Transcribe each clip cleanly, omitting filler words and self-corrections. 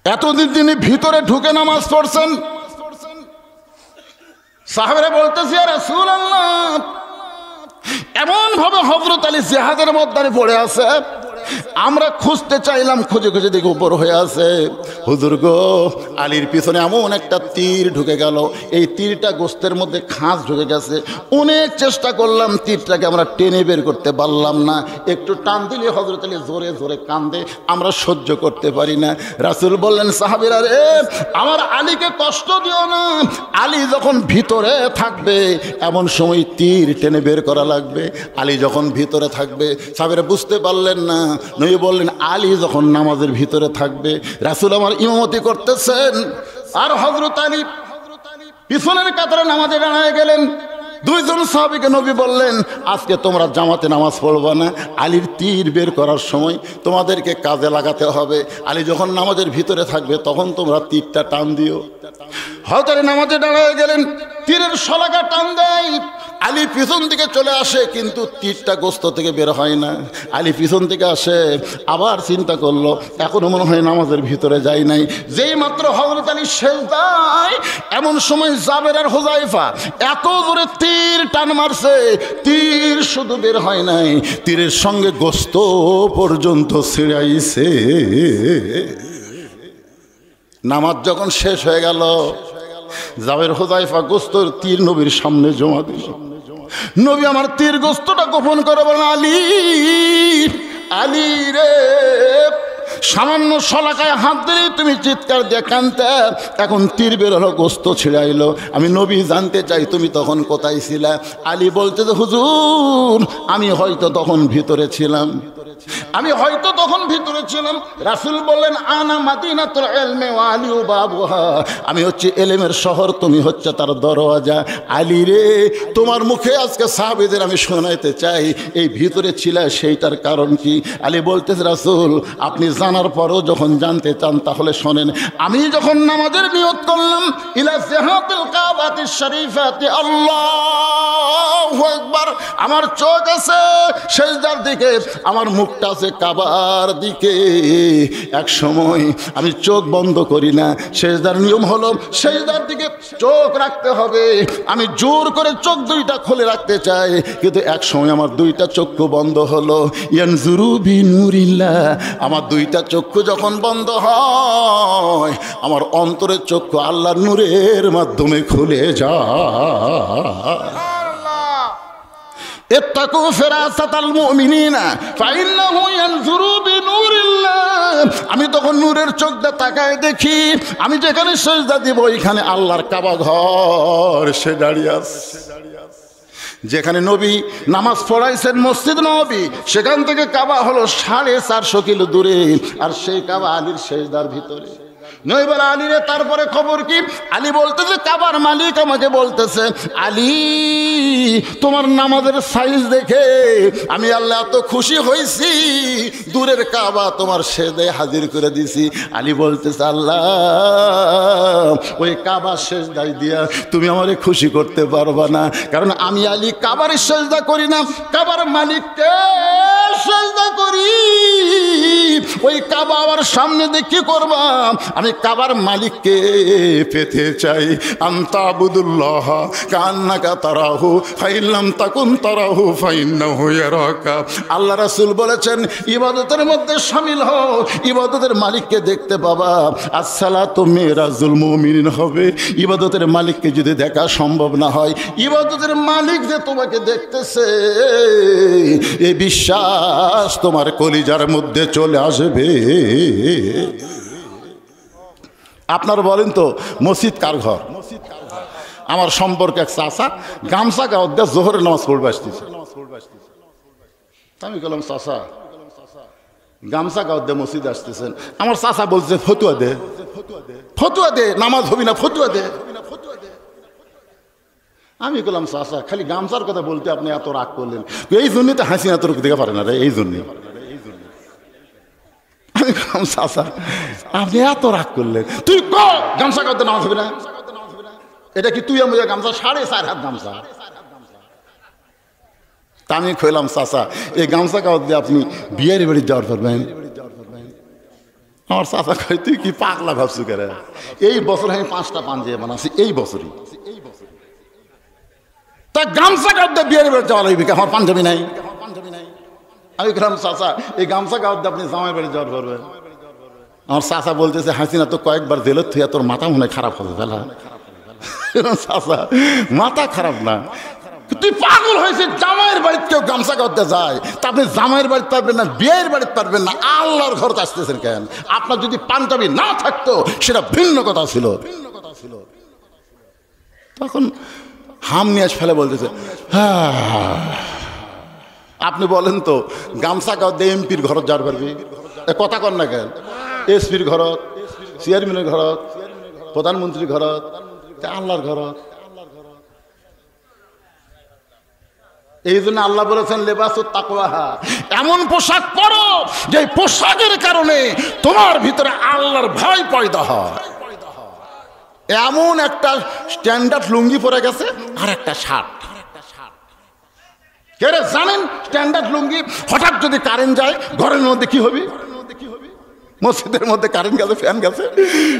এতদিন তিনি ভিতরে ঢুকে নামাজ পড়ছেন। সাহাবারা বলতেছে, ইয়া রাসূলুল্লাহ, এমন ভাবে হযরত আলী জিহাদের ময়দানে পড়ে আছে, আমরা খুঁজতে চাইলাম, খুঁজে খুঁজে দেখে উপর হয়ে আছে। হুজুর গো, আলীর পিছনে এমন একটা তীর ঢুকে গেল, এই তীরটা গোস্তের মধ্যে খাঁজ ঢুকে গেছে। অনেক চেষ্টা করলাম, তীরটাকে আমরা টেনে বের করতে পারলাম না। একটু টান দিলে হযরত আলী জোরে জোরে কান্দে, আমরা সহ্য করতে পারি না। রাসূল বললেন, সাহাবীরা রে, আমার আলীকে কষ্ট দিও না, আলী যখন ভিতরে থাকবে এমন সময় তীর টেনে বের করা লাগবে। আলী যখন ভিতরে থাকবে, সাহাবীরা বুঝতে পারলেন না। নবী বললেন, আলী যখন নামাজের ভিতরে থাকবে, রাসূল আমার ইমামতি করতেছেন, আর হযরত আলী পিছনের কাতারে নামাজে দাঁড়ায় গেলেন। দুইজন সাহাবীকে নবী বললেন, আজকে তোমরা জামাতে নামাজ পড়বা না, আলীর তীর বের করার সময় তোমাদেরকে কাজে লাগাতে হবে। আলী যখন নামাজের ভিতরে থাকবে তখন তোমরা তীরটা টান দিও। হযরত আলী নামাজে দাঁড়ায় গেলেন, তীরের শলাকা টান দেয়, আলী পিছন দিকে চলে আসে, কিন্তু তীরটা গোস্ত থেকে বের হয় না। আলী পিছন থেকে আসে, আবার চিন্তা করলো, এখনো মনে হয় নামাজের ভিতরে যায় নাই। যেই মাত্র হযরত আলী সেজদায়, এমন সময় জাবের আর হুযায়ফা এত জোরে তীর টান মারছে, তীর শুধু বের হয় নাই, তীরের সঙ্গে গোস্ত পর্যন্ত ছিঁড়াইছে। নামাজ যখন শেষ হয়ে গেল, জাবের হুযায়ফা গোস্তর তীর নবীর সামনে জমা দিল। নবী আমার তীর গোস্তটা গোপন করে বলেন, আলী, আলী রে, সামান্য শলাকায় হাত দিলেই তুমি চিৎকার দিয়ে কাঁদতে, এখন তীর বের হলো, গোস্ত ছিঁড়াইলো। আমি নবী জানতে চাই তুমি তখন কোথায় ছিলা? আলী বলতে যে, হুজুর, আমি হয়তো তখন ভিতরে ছিলাম, আমি হয়তো তখন ভিতরে ছিলাম। রাসূল বললেন, আনা মাদিনাতুল ইলমি ওয়া আলী বাবুহা, আমি হচ্ছে এলেমের শহর, তুমি হচ্ছে তার দরওয়াজা। আলী রে, তোমার মুখে আজকে সাহাবীদের আমি শোনাইতে চাই, এই ভিতরে ছিলা সেইটার কারণ কি? আলী বলতেছে, রাসূল, আপনি জানার পরও যখন জানতে চান তাহলে শোনেন। আমি যখন নামাজের নিয়ত করলাম, ইলা জিহাতিল কাবাতিশ শরীফাতি, আল্লাহু আকবার, আমার চোখ আছে সেজদার দিকে, আমার মুখটা আছে কাবার দিকে। এক সময় আমি চোখ বন্ধ করি না, সেজদার নিয়ম হলো সেজদার দিকে চোখ রাখতে হবে। আমি জোর করে চোখ দুইটা খুলে রাখতে চাই, কিন্তু এক সময় আমার দুইটা চক্ষু বন্ধ হলো। ইয়ানজুরু বিনুরিল্লাহ, আমার দুইটা চক্ষু যখন বন্ধ হয়, আমার অন্তরের চক্ষু আল্লাহর নূরের মাধ্যমে খুলে যায়। ইত্তাকু ফিরাসাতাল মুমিনিনা ফাইন্নাহু ইয়ানজুরু বিনুরিল্লাহ, আমি তখন নূরের চোখটা তাকায় দেখি, আমি যেখানে সিজদা দিব ওইখানে আল্লাহর কাবা ঘর সে দাঁড়িয়ে আছে। যেখানে নবী নামাজ পড়াইছেন মসজিদ নববী, সেখান থেকে কাবা হলো 450 কিলো দূরে, আর সেই কাবা আলীর সিজদার ভিতরে। নইবার আলী রে, তারপরে খবর কি? আলী বলতেছে, কাবার মালিক আমাকে বলতেছে, আলী, তোমার নামাজের সাইজ দেখে আমি আল্লাহ এত খুশি হয়েছি, দূরের কাবা তোমার সেজদায় হাজির করে দিছি। আলী বলতেছে, আল্লাহ, ওই কাবা সেজদায় দিয়া তুমি আমারে খুশি করতে পারবা না, কারণ আমি আলী কাবার সেজদা করি না, কাবার মালিককে সেজদা করি। ওই কাবা আমার সামনে দিয়ে কি করবা? আমি কাবার মালিককে পেতে চাই। আনতাবুদুল্লাহ কান্নাকা তারাহু ফাইল্লাম তাকুন তারাহু ফাইন্নাহু ইয়ারাকা। আল্লাহ রাসূল বলেছেন, ইবাদতের মধ্যে শামিল হও, ইবাদতের মালিককে দেখতে পাবা। আসসালাতু মিরাজুল মুমিনিন হবে। ইবাদতের মালিককে যদি দেখা সম্ভব না হয়, ইবাদতের মালিক যে তোমাকে দেখতেছে, এই বিশ্বাস তোমার কলিজার মধ্যে চলে আসবে। আপনারা বলেন তো, মসজিদ কার ঘর? আমার সম্পর্কে এক চাচা গামছা গাওয়ার দিয়ে জোহরের নামাজ পড়বে আসতেছে। আমি বললাম, চাচা গামছা গাওয়ার দিয়ে মসজিদ আসতেছেন? আমার চাচা বলছে, ফতুয়া দে, ফতুয়া দে, নামাজ হবি না, ফতুয়া দে। আমি বললাম, চাচা খালি গামছার কথা বলতে আপনি এত রাগ করলেন? এই জন্যই তো হাসিনা তোর দিকে পারে না রে, এই জন্যই। আমি বললাম, চাচা আপনি এত রাগ করলেন, তুই গামছা গাওয়ার নামাজ হবি না? এটা কি তুই আমি গামছা 4.5 হাত গামছা? তা আমি কইলাম, চাচা এই গামছা গাওয়ার দিয়ে আপনি বিয়ের বাড়ি যাওয়ার পারবেন? আমার চাচা কই তুই কি পাগলা ভাবছু কেন? এই বছর আমি 5টা পাঞ্জাবি বানাচ্ছি, এই বছরই। তা গামছা কাঁদতে বিয়ের বাড়ি যাওয়া লাগবে, আমার পাঞ্জাবি নাই। আমি গেলাম চাচা এই গামছা কাঁদতে আপনি জামাই বাড়ি যাওয়ার পারবেন? আমার চাচা বলতেছে হাসিনা তো কয়েকবার জেলত থুয়া তোর মাথা মনে খারাপ হবে ফেলা। চাচা মাথা খারাপ না, তুই পাগল হয়েছে, জামাইয়ের বাড়িতে কেউ গামছা করতে যায় তা আপনি জামাইয়ের বাড়িতে পারবেন না, বিয়ের বাড়িতে পারবেন না, আল্লাহর ঘরে আসতেছেন কেন? আপনার যদি পাঞ্জাবি না থাকতো সেটা ভিন্ন কথা ছিল। তখন হাম নিয়ে ফেলে বলতেছে হ্যাঁ আপনি বলেন তো গামছা কাঁদতে এমপির ঘরত যাওয়ার পারবি? কথা কর না কেন? এসপির ঘরত, চেয়ারম্যানের ঘরত, প্রধানমন্ত্রীর ঘরত, আল্লাহর ঘরত। এই জন্য আল্লাহ বলেছেন লেবাসুত তাকওয়া, এমন পোশাক পরো যে পোশাকের কারণে তোমার ভিতরে আল্লাহর ভয় পয়দা হয়। এমন একটা স্ট্যান্ডার্ড লুঙ্গি পরে গেছে আর একটা শার্ট। কে রে জানেন স্ট্যান্ডার্ড লুঙ্গি হঠাৎ যদি কারেন্ট যায় ঘরের মধ্যে কি হবে? মসজিদের মধ্যে কারেন্ট গেছে, ফ্যান গেছে,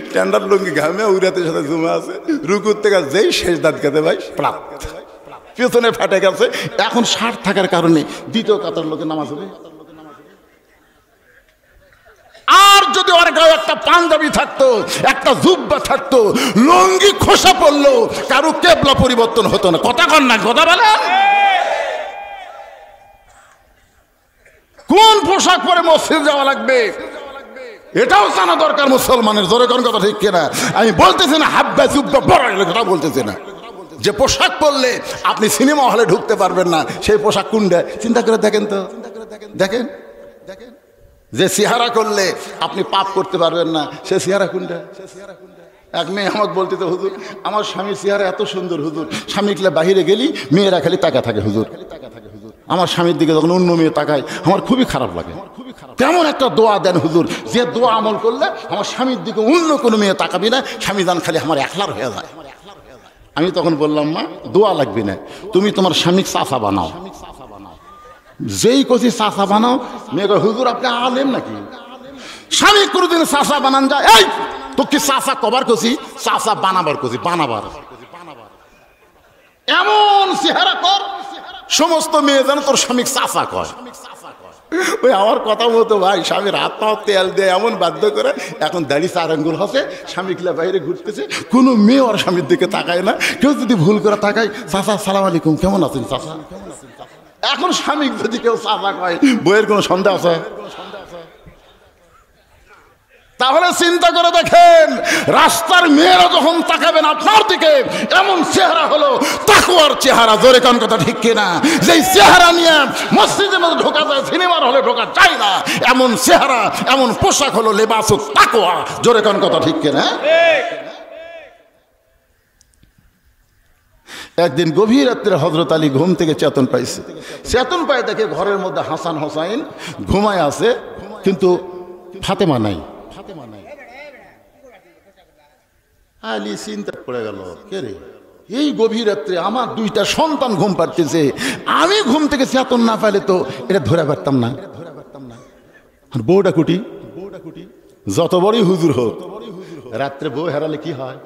স্ট্যান্ডার্ড লুঙ্গি ঘামে উড়াতে সাথে জমে আছে, রুকুর থেকে যেই শেষ দাঁত গেছে ভাই প্রাপ পেছনে ফেটে গেছে। এখন শার্ট থাকার কারণে দ্বিতীয় কাতার লোকে নামাজ হবে। আর যদি ওর গায়ে একটা পাঞ্জাবি থাকতো, একটা জুব্বা থাকতো, লুঙ্গি খোসা পড়লো, কারো কেবলা পরিবর্তন হতো না। কথা কন না, কথা বলেন। কোন পোশাক পরে মসজিদ যাওয়া লাগবে এটাও জানা দরকার মুসলমানের। জোরে কোন কথা ঠিক কিনা? আমি বলতেছি না হাব্বা জুব্বা বড় কথা বলতেছি না। যে পোশাক পরলে আপনি সিনেমা হলে ঢুকতে পারবেন না সেই পোশাক কোনটা চিন্তা করে দেখেন তো, দেখেন। যে চেহারা করলে আপনি পাপ করতে পারবেন না সে চেহারা কোনটা? এক মেয়ে আমাকে বলতে হুজুর আমার স্বামীর চেহারা এত সুন্দর হুজুর, স্বামীকে বাহিরে গেলি মেয়েরা খালি তাকা থাকে হুজুর। আমার স্বামীর দিকে যখন অন্য মেয়ে তাকায় আমার খুবই খারাপ লাগে। কেমন একটা দোয়া দেন হুজুর, যে দোয়া আমল করলে আমার স্বামীর দিকে অন্য কোনো মেয়ে তাকাবি না, স্বামী জান খালি আমার একলার হয়ে যায়। আমি তখন বললাম মা দোয়া লাগবে না, তুমি তোমার স্বামী চাচা বানাও। যেই কচি চাচা বানাও মেয়ে হুজুর আপনি আলেম নাকি? স্বামী কোনোদিন চাচা বানান যায়? এই তো কি চাচা কবার কচি, চাচা বানাবার কচি, বানাবার। এমন চেহারা কর সমস্ত মেয়ে যেন তোর স্বামী চাচা কয়। ওই আমার কথা মতো ভাই স্বামীর হাত পা তেল দেয় এমন বাধ্য করে এখন দাড়ি 4 আঙ্গুল হসে, স্বামীগুলা বাইরে ঘুরতেছে, কোনো মেয়ে ওর স্বামীর দিকে তাকায় না। কেউ যদি ভুল করে তাকায় চাচা সালাম আলাইকুম কেমন আছেন চাচা। এখন স্বামী যদি কেউ চাচা কয় বইয়ের কোনো সন্দেহ আছে? তাহলে চিন্তা করে দেখেন রাস্তার মেয়েরা যখন তাকাবেন আপনার দিকে এমন চেহারা হলো তাকওয়ার চেহারা। জোরে কোন কথা ঠিক কিনা? যেই চেহারা নিয়ে মসজিদের মধ্যে ঢোকা যায়, সিনেমার হলে ঢোকা যায় না, এমন চেহারা এমন পোশাক হলো লেবাসুত তাকওয়া। জোরে কোন কথা ঠিক কিনা? একদিন গভীর রাত্রে হযরত আলী ঘুম থেকে চেতন পাইছে। চেতন পায় দেখে ঘরের মধ্যে হাসান হোসাইন ঘুমায় আছে, কিন্তু ফাতেমা নাই। আলী চিন্তা পড়ে গেল, কে রে এই গভীর রাত্রে আমার 2টা সন্তান ঘুম পাড়তেছে, আমি ঘুম থেকে চেতন না পাইলে তো এটা ধরে পারতাম না। আর বউটা কুটি, যত বড়ই হুজুর হোক রাত্রে বউ হারালে কি হয়?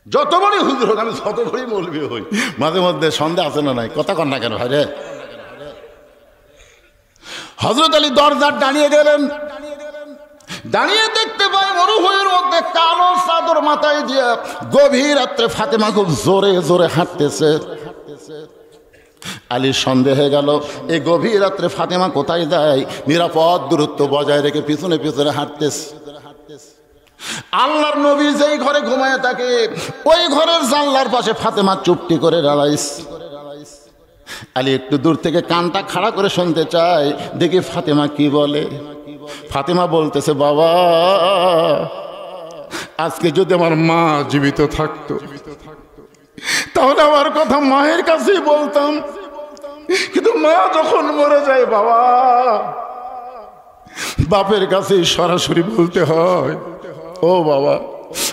যত বড়ই হুজুর হোক, আমি যত বড়ই মৌলবি হই, মাঝে মধ্যে সন্দেহ আছে না নাই? কথা কন না কেন ভাই রে? হযরত আলী দরজার দাঁড়িয়ে গেলেন, দাঁড়িয়ে দেখতে পায় মরুভূমির মধ্যে কালো চাদর মাথায় দিয়ে গভীর রাত্রে ফাতেমা খুব জোরে জোরে হাঁটতেছে। আলীর সন্দেহ হয়ে গেল এই গভীর রাত্রে ফাতেমা কোথায় যায়, নিরাপদ দূরত্ব বজায় রেখে পিছনে পিছনে হাঁটতেছে। আল্লাহর নবী যেই ঘরে ঘুমায় থাকে ওই ঘরের জানলার পাশে ফাতেমা চুপটি করে দাঁড়াইছে। আলী একটু দূর থেকে কানটা খাড়া করে শুনতে চায়, দেখি ফাতেমা কি বলে। ফাতেমা বলতেছে বাবা আজকে যদি আমার মা জীবিত থাকতো তাহলে আমার কথা মায়ের কাছেই বলতাম, কিন্তু মা যখন মরে যায় বাবা বাপের কাছে সরাসরি বলতে হয়। ও বাবা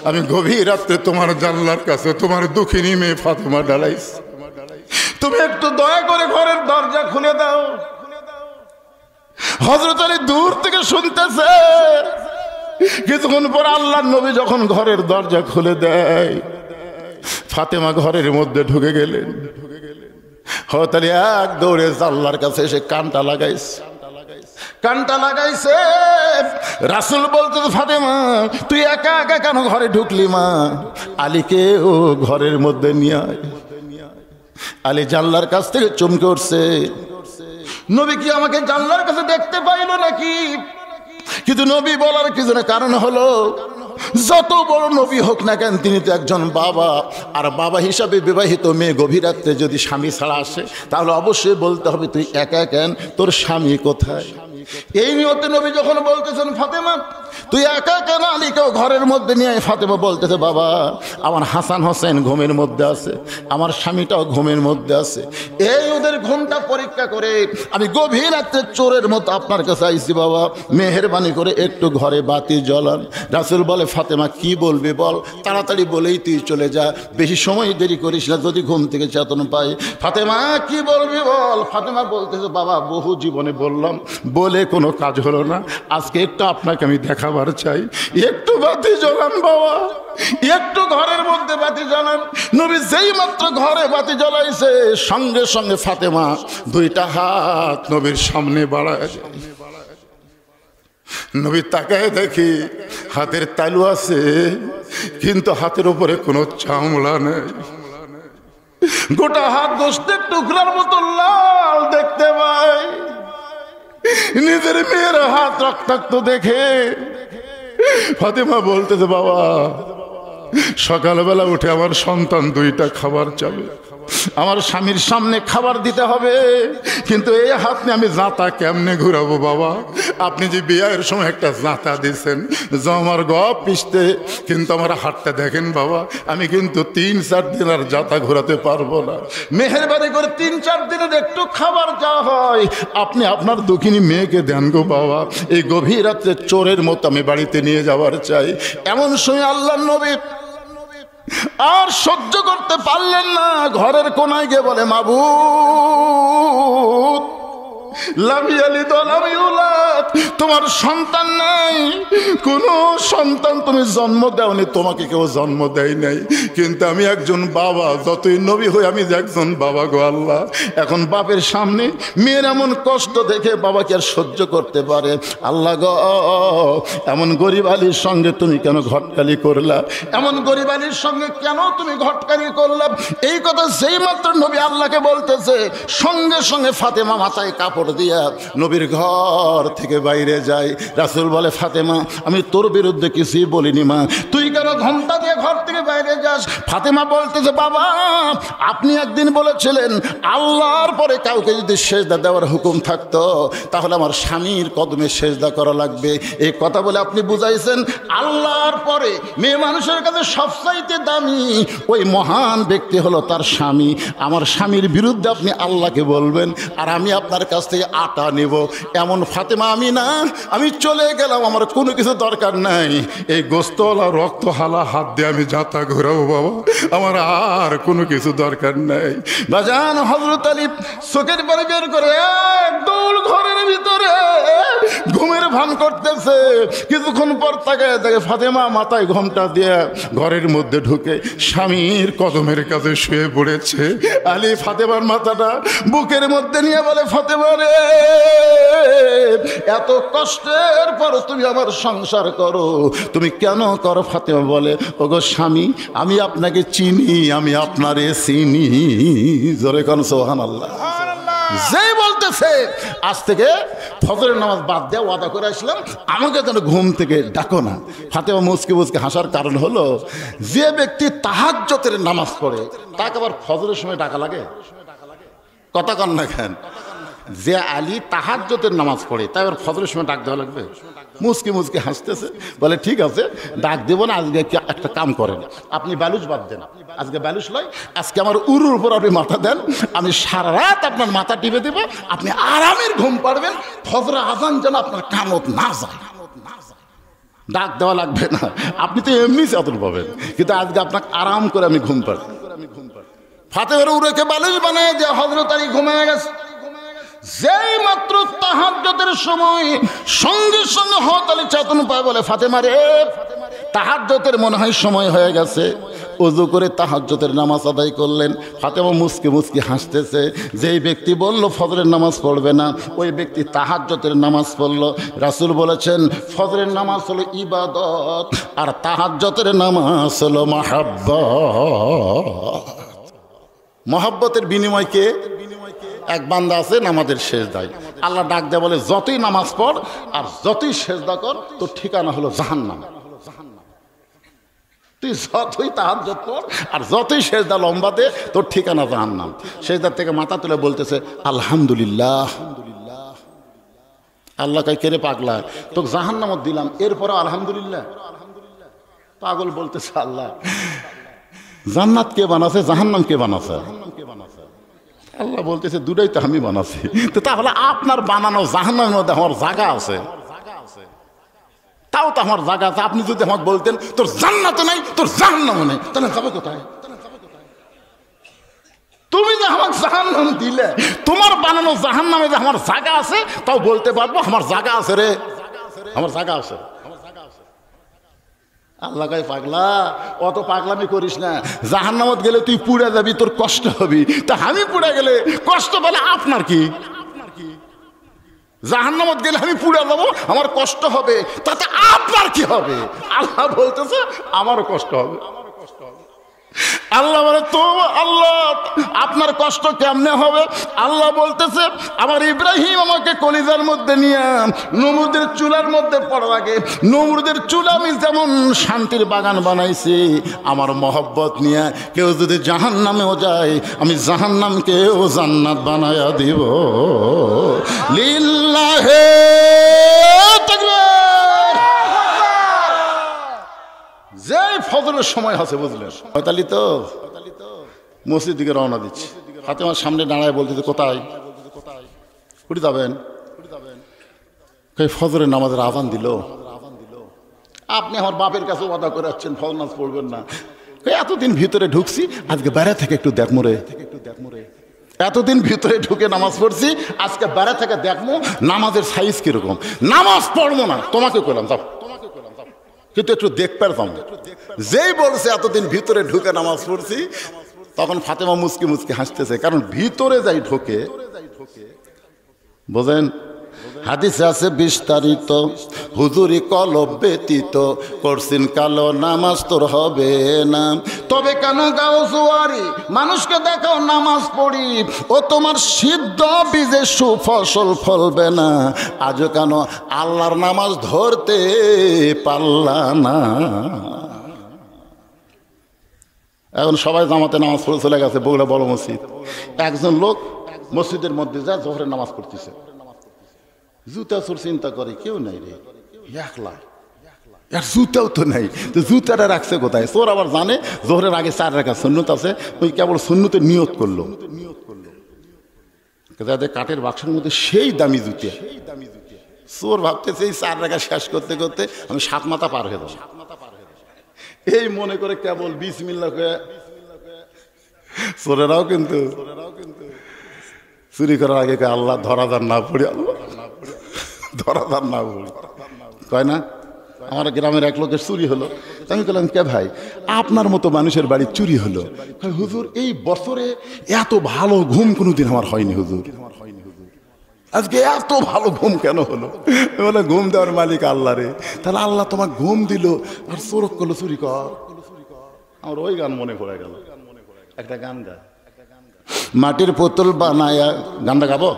আমি গভীর রাত্রে তোমার জানলার কাছে তোমার দুঃখিনী মেয়ে ফাতেমা দাঁড়াইছি, তুমি একটু দয়া করে ঘরের দরজা খুলে দাও। হযরত আলী দূর থেকে শুনতেছে। কিছুক্ষণ পর আল্লাহর নবী যখন ঘরের দরজা খুলে দেয়, ফাতেমা ঘরের মধ্যে ঢুকে গেলেন। হযরত আলী এক দৌড়ে আল্লাহর কাছে এসে কানটা লাগাইছে। রাসূল বলতে, ফাতেমা তুই একা একা কেন ঘরে ঢুকলি মা? আলীকে ও ঘরের মধ্যে নিয়ে আয়। আলী জানলার কাছ থেকে চমকে উঠছে। নবী কি আমাকে জানলার কাছে দেখতে পাইল নাকি? কিন্তু নবী বলার কি জন্য কারণ হলো, যত বড় নবী হোক না কেন তিনি তো একজন বাবা। আর বাবা হিসাবে বিবাহিত মেয়ে গভীর রাত্রে যদি স্বামী ছাড়া আসে, তাহলে অবশ্যই বলতে হবে তুই একা কেন, তোর স্বামী কোথায়? এই নিয়তে নবী যখন বলতেছেন ফাতেমা তুই একা কেন আলীকেও ঘরের মধ্যে নিয়ে, ফাতেমা বলতেছে বাবা আমার হাসান হোসেন ঘুমের মধ্যে আছে, আমার স্বামীটাও ঘুমের মধ্যে আছে। এই ওদের ঘুমটা পরীক্ষা করে আমি গভীর রাত্রে চোরের মতো আপনার কাছে আইছি বাবা, মেহেরবানি করে একটু ঘরে বাতি জ্বলান। রাসূল বলে ফাতেমা কি বলবি বল, তাড়াতাড়ি বলেই তুই চলে যা, বেশি সময় দেরি করিস না, যদি ঘুম থেকে চেতন পাই। ফাতেমা কি বলবি বল। ফাতেমা বলতেছে বাবা বহু জীবনে বললাম, বলে কোনো কাজ হলো না, আজকে একটু আপনাকে আমি দেখাবার চাই, একটু বাতি জ্বলান বাবা, একটু ঘরের মধ্যে বাতি জ্বালান। নবী যেই মাত্র ঘরে বাতি জ্বলাইছে, সঙ্গে সঙ্গে ফাতেমা দুইটা হাত নবীর সামনে বাড়ায়। নবী তাকায় দেখি হাতের তালু আছে, কিন্তু হাতের উপরে কোনো চামড়া নেই। গোটা হাত গোস্তের টুকরার মতো লাল দেখতে পাই। নিজের মেয়ের হাত রক্তাক্ত দেখে ফাতেমা বলতেছে বাবা সকালবেলা উঠে আমার সন্তান দুইটা খাবার চাবে, আমার স্বামীর সামনে খাবার দিতে হবে, কিন্তু এই হাত নিয়ে আমি জাঁতা কেমনে ঘুরাবো বাবা? আপনি যে বিয়ের সময় একটা জাঁতা দিয়েছেন আমার গপ পিষতে, কিন্তু আমার হাতটা দেখেন বাবা, আমি কিন্তু 3-4 দিন আর জাঁতা ঘোরাতে পারবো না। মেহেরবানি করে 3-4 দিনের একটু খাবার যা হয় আপনি আপনার দুঃখিনী মেয়েকে দেন গো বাবা, এই গভীর রাত্রে চোরের মতো আমি বাড়িতে নিয়ে যাওয়ার চাই। এমন সময় আল্লাহর নবী আর সহ্য করতে পারলেন না, ঘরের কোনায় গিয়ে বলে মাবুদ তোমার সন্তান নাই, কোন সন্তান তুমি জন্ম দাওনি, তোমাকে কেউ জন্ম দেয় নাই, কিন্তু আমি একজন বাবা, যতই নবী হই আমি একজন বাবা গো আল্লাহ। এখন বাপের সামনে মেয়ের এমন কষ্ট দেখে বাবা কি আর সহ্য করতে পারে? আল্লাহ গো এমন গরিব আলীর সঙ্গে তুমি কেন ঘটকালি করলা, এমন গরিব আলীর সঙ্গে কেন তুমি ঘটকালি করলা? এই কথা যেই মাত্র নবী আল্লাহকে বলতেছে, সঙ্গে সঙ্গে ফাতেমা মাথায় কাপড় দিয়া নবীর ঘর থেকে বাইরে যায়। রাসূল বলে ফাতেমা আমি তোর বিরুদ্ধে কিছুই বলিনি মা, তুই কেন ঘন্টা দিয়ে ঘর থেকে বাইরে যাস? ফাতেমা বলতেছে বাবা আপনি একদিন বলেছিলেন আল্লাহর পরে কাউকে যদি সেজদা দেওয়ার হুকুম থাকতো তাহলে আমার স্বামীর কদমে সেজদা করা লাগবে। এই কথা বলে আপনি বুঝাইছেন আল্লাহর পরে মেয়ে মানুষের কাছে সবচাইতে দামি ওই মহান ব্যক্তি হলো তার স্বামী। আমার স্বামীর বিরুদ্ধে আপনি আল্লাহকে বলবেন আর আমি আপনার কাছ থেকে আটা নেব, এমন ফাতেমা আমি না। আমি চলে গেলাম, আমার কোনো কিছু দরকার নাই, এই গোস্তওয়ালা রক্ত হালা হাত দিয়ে আমি যাতা ঘোরাবো বাবা, আমার আর কোনো কিছু দরকার নাই। বাজান হযরত আলী চোখের পানি বের করে এক দৌড় ঘরের ভিতরে ঘুমের ভান করতেছে। কিছুক্ষণ পর তাকায় দেখে ফাতেমা মাথায় ঘোমটা দিয়ে ঘরের মধ্যে ঢুকে স্বামীর কদমের কাছে শুয়ে পড়েছে। আলী ফাতেমার মাথাটা বুকের মধ্যে নিয়ে বলে ফাতেমা রে এত কষ্টের পর তুমি আমার সংসার করো, তুমি কেন করো? ফাতেমা বলে ওগো স্বামী আমি আপনাকে চিনি, আমি আপনারে চিনি। জোরে কোন সুবহানাল্লাহ। যেই বলতেছে আজ থেকে ফজরের নামাজ বাদ দেওয়া ওয়াদা করে আসলাম, আমাকে যেন ঘুম থেকে ডাকো না। ফাতেমা মুচকে মুচকে হাসার কারণ হলো যে ব্যক্তি তাহাজ্জুদের নামাজ পড়ে তাকে আবার ফজরের সময় ডাকা লাগে? কথা কন না কেন? যে আলী তাহাজ্জুদের নামাজ পড়ে তাই আবার ফজরের সময় ডাক দেওয়া লাগবে? মুচকি মুচকি হাসতেছে, বলে ঠিক আছে ডাক দেবো না, আজকে একটা কাম করেন, আপনি বালুচ বাদ দেন, আজকে বালুচ লয়, আজকে আমার উরুর উপর আপনি মাথা দেন, আমি সারা রাত আপনার মাথা টিপে দেবো, আপনি আরামের ঘুম পাড়বেন, ফজরে আজান যেন আপনার কানত না যায়। ডাক দেওয়া লাগবে না, আপনি তো এমনি চাদর পাবেন, কিন্তু আজকে আপনাকে আরাম করে আমি ঘুম পাড়ব। ফাতেমার উড়েকে বালিশ বানায় দিয়ে হযরত আলী ঘুমায় গেছে। যেই মাত্র তাহাজ্জুদের সময় সঙ্গে সঙ্গে হযরত আলী চেতন পায়, বলে ফাতেমা রে, তাহাজ্জুদের মনে হয় সময় হয়ে গেছে। ওযু করে তাহাজ্জুদের নামাজ আদায় করলেন। ফাতেমা মুস্কি মুস্কি হাসতেছে। যেই ব্যক্তি বলল ফজরের নামাজ পড়বে না, ওই ব্যক্তি তাহাজ্জুদের নামাজ পড়ল। রাসূল বলেছেন ফজরের নামাজ হলো ইবাদত, আর তাহাজ্জুদের নামাজ হলো মহব্বত। মহব্বতের বিনিময়কে এক বান্দা আছে নামাজের সেজদায়, আল্লাহ ডাক দেয় বলে যতই নামাজ পড় আর যতই সেজদা কর, তোর ঠিকানা হলো জাহান্নাম। তুই যতই তাহাজ্জুদ পড় আর যতই সেজদা লম্বা দে, তোর ঠিকানা জাহান্নাম। সেজদার থেকে মাথা তুলে বলতেছে আলহামদুলিল্লাহ। আল্লাহ কয় কেরে পাগলা, তোকে জাহান্নামও দিলাম, এরপরে আলহামদুলিল্লাহ? পাগল বলতেছে আল্লাহ জান্নাত কে বানাছে, জাহান্নাম কে বানাছে? আল্লাহ বলতেছে দুটাই তো আমি বানাচ্ছি। তো তাহলে আপনার বানানো জাহান্নামের মধ্যে আমার জায়গা আছে, তাও তো আমার জায়গা আছে। আপনি যদি আমাকে বলতেন তোর জান্নাতও নাই তোর জাহান্নামও নেই, তাহলে যাবে কোথায়? তুমি যে আমাকে জাহান্নাম দিলে, তোমার বানানো জাহান্নামে যে আমার জায়গা আছে, তাও বলতে পারবো আমার জায়গা আছে রে, আমার জায়গা আছে। আল্লাহ কয় পাগলা, অত পাগলামি করিস না। জাহান্নামত গেলে তুই পুড়ে যাবি, তোর কষ্ট হবি। তা আমি পুড়ে গেলে কষ্ট পেলে আপনার কি? জাহান্নামত গেলে আমি পুড়ে যাবো, আমার কষ্ট হবে, তাতে আপনার কি হবে? আল্লাহ বলতেছে আমারও কষ্ট হবে। আল্লাহ বলে তো আল্লাহ আপনার কষ্ট কেমনে হবে? আল্লাহ বলতেছে আমার ইব্রাহিম আমাকে কলিজার মধ্যে নিয়ে নমরুদের চুলার মধ্যে পড়ার আগে, নমরুদের চুলা আমি যেমন শান্তির বাগান বানাইছি, আমার মহব্বত নিয়ে কেউ যদি জাহান্নামেও যায়, আমি জাহান্নামকেও জান্নাত বানায়া দিব। লিল্লাহে তাকবীর। যেই ফজরের সময় আছে বুঝলেন, পঁয়তাল্লিশ তো মসজিদ দিকে রওনা দিচ্ছি। ফাতেমার সামনে দাঁড়ায় বলতেছে কোথায় উঠে যাবেন? ফজরের নামাজের আজান দিল। আপনি আমার বাপের কাছে ওয়াদা করে যাচ্ছেন ফজর নামাজ পড়বেন না। এতদিন ভিতরে ঢুকছি, আজকে বাইরে থেকে একটু দেখমো রে। এতদিন ভিতরে ঢুকে নামাজ পড়ছি, আজকে বাইরে থেকে দেখবো নামাজের সাইজ কিরকম। নামাজ পড়বো না তোমাকে করলাম, যাও, কিন্তু একটু দেখ পারতাম। যেই বলছে এতদিন ভিতরে ঢুকে নামাজ পড়ছি, তখন ফাতেমা মুচকি মুচকি হাসতেছে, কারণ ভিতরে যাই ঢোকে। বোঝেন, হাদিসে আছে বিস্তারিত, হুজুরি কলব ব্যতীত করছিন কালো নামাজ তোর হবে না। তবে কেন গাও জোয়ারি, মানুষকে দেখাও নামাজ পড়ি, ও তোমার সিদ্ধ বীজে সুফসল ফলবে না। আজও কেন আল্লাহর নামাজ ধরতে পারলা না? এখন সবাই জামাতে নামাজ পড়ে চলে গেছে বগুড়া বড় মসজিদ। একজন লোক মসজিদের মধ্যে যায় জোহরের নামাজ পড়তেছে, জুতা চোর চিন্তা করে কেউ নাই রে, একলা, আর জুতাও তো নাই, তো জুতাটা রাখছে কোথায়? চোর আবার জানে জোহরের আগে 4 রাকাত সুন্নত আছে, ওই কেবল সুন্নতে নিয়ত করলো। কাঠের বাক্সের মধ্যে সেই দামি জুতা। চোর ভাবতেছে এই 4 রাকাত শেষ করতে করতে আমি 7 মাথা পার হয়ে যাবো, এই মনে করে কেবল বিসমিল্লাহ করে। চোরেরাও কিন্তু চুরি করার আগে আল্লাহ ধরাধার না পড়ি, আল্লাহ ধরাধার না পড়ি কয় না। আমার গ্রামের এক লোকের চুরি হলো, আমি বললাম কে ভাই আপনার মতো মানুষের বাড়ি চুরি হলো? হুজুর এই বছরে এত ভালো ঘুম কোনোদিন আমার হয়নি হুজুর, আজকে এত ভালো ঘুম কেন হলো? বলে ঘুম দেওয়ার মালিক আল্লাহ রে। তাহলে আল্লাহ তোমার ঘুম দিল আর চোরক করলো চুরি কর। আমার ওই গান মনে পড়ে গেল, একটা গান গায়, মাটির পুতুল বানায়া, গানটা গাবো?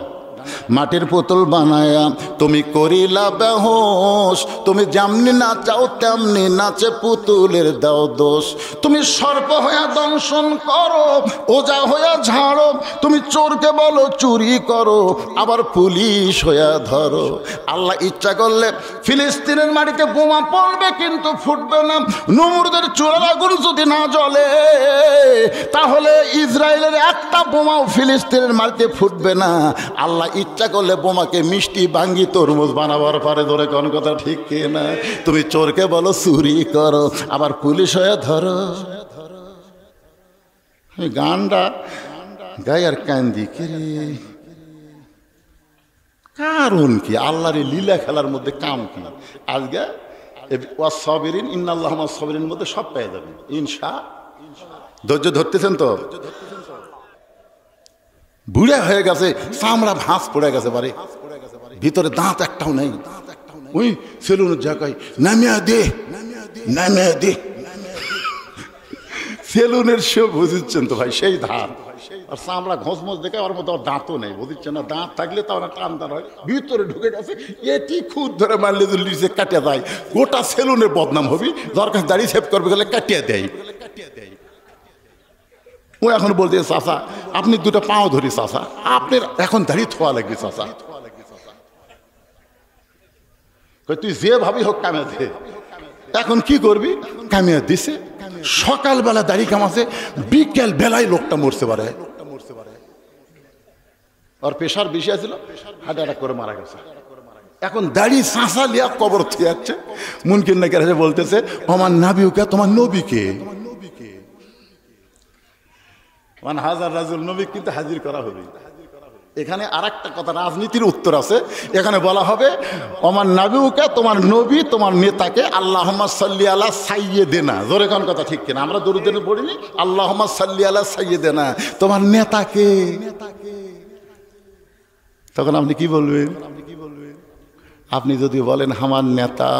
মাটির পুতুল বানায়া তুমি করিলা বেহোশ, তুমি যেমনি নাচাও তেমনি নাচে পুতুলের দাও দোষ। তুমি সর্প হইয়া দংশন করো, ওজা হইয়া ঝাড়ো, তুমি চোরকে বলো চুরি করো, আবার পুলিশ হইয়া ধরো। আল্লাহ ইচ্ছা করলে ফিলিস্তিনের মাটিতে বোমা পড়বে কিন্তু ফুটবে না। নমরুদের চুলার আগুন যদি না জ্বলে, তাহলে ইসরায়েলের একটা বোমাও ফিলিস্তিনের মাটিতে ফুটবে না। আল্লাহ ইচ্ছা করলে বোমাকে মিষ্টি বাঙ্গি তরমুজ বানাবার পারে। ধরে কোন কথা ঠিক কে না? তুমি চোরকে বলো চুরি করো, আবার পুলিশ হয়ে ধরো। আমি গানটা গাই আর কান্দি কে রে, কারণ কি? আল্লাহর লীলা খেলার মধ্যে কাম কি? আজকে ওয়াসসাবিরিন ইন্নাল্লাহা মা'আস সাবিরিন মধ্যে সব পেয়ে যাবেন ইনশা। ধৈর্য ধরতেছেন তো? বুড়া হয়ে গেছে, চামড়া ভাঁজ পড়ে গেছে, বারে ভিতরে দাঁত একটাও নেই। ওই সেলুনের জায়গায় নামিয়া দে, নামিয়া দে, সেলুনের সে বুঝছেন তো ভাই, সেই ধার আর চামড়া ঘষমস দেখে আমার মতো দাঁতও নেই, বুঝছেন না? দাঁত থাকলে তো আমার টান টান হয়, ভিতরে ঢুকে গেছে। এটি খুদ ধরে মারলে যদি নিচে কাটিয়ে দেয়, গোটা সেলুনের বদনাম হবি। দরকার দাড়ি সেভ করবে গেলে কাটিয়ে দেয়। ও এখন বলতে, চাচা আপনি দুটো পাও ধরি, চাচা আপনার এখন দাড়ি থোয়া লাগবে, চাচা তুই যে ভাবি হোক কামিয়ে দে। এখন কি করবি? কামিয়ে দিছে। সকালবেলা দাড়ি কামাছে, বিকেল বেলায় লোকটা মরতে পারে। আর প্রেশার বেশি আছিল, হার্ট অ্যাটাক করে মারা গেছে। এখন দাড়ি চাঁচা লিয়া কবর থুয়ে যাচ্ছে। মুনকির নাকি বলতেছে, আমার নাবিউকে, তোমার নবীকে মানে হাজার রাজুল নবী কিন্তু হাজির করা হবে। এখানে আর একটা কথা, রাজনীতির উত্তর আছে। এখানে বলা হবে, আমার নাবিউকে, তোমার নবী, তোমার নেতাকে আল্লাহুম্মা সাল্লি আলা সাইয়্যিদিনা। জোরে কোন কথা ঠিক কিনা? আমরা দরুদ পড়িনি আল্লাহুম্মা সাল্লি আলা সাইয়্যিদিনা, তোমার নেতাকে। তখন আপনি কি বলবেন? আপনি যদি বলেন আমার নেতা,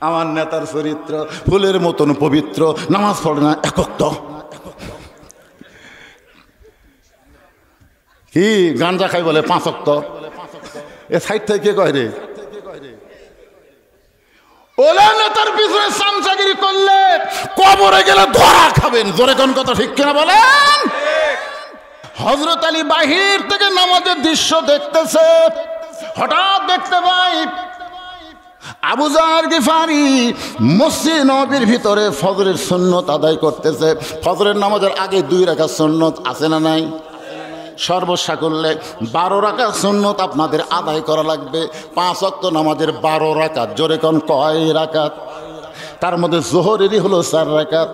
আমার নেতার চরিত্র ফুলের মতন পবিত্র, নামাজ পড়ে না, একক কি গাঞ্জা খাই বলে 5 ওয়াক্ত, এ সাইড থেকে কে কয় রে? ওলা নেতার পিছনে চামচাগিরি করলে কবরে গেলে ধরা খাবেন। জোরে কোন কথা ঠিক কিনা বলেন? হযরত আলী বাহির থেকে নামাজের দৃশ্য দেখতেছে, হঠাৎ দেখতে পাই আবু যর গিফারি মসজিদ নববীর ভিতরে ফজরের সুন্নত আদায় করতেছে। ফজরের নামাজের আগে 2 রাকাত সুন্নত আছে না নাই? সর্বসাকুল্যে 12 রাকাত সুন্নত আপনাদের আদায় করা লাগবে। 5 ওয়াক্ত নামাজের 12 রাকাত। জোরে কোন কয় রাকাত? তার মধ্যে জোহরেরই হলো 4 রাকাত,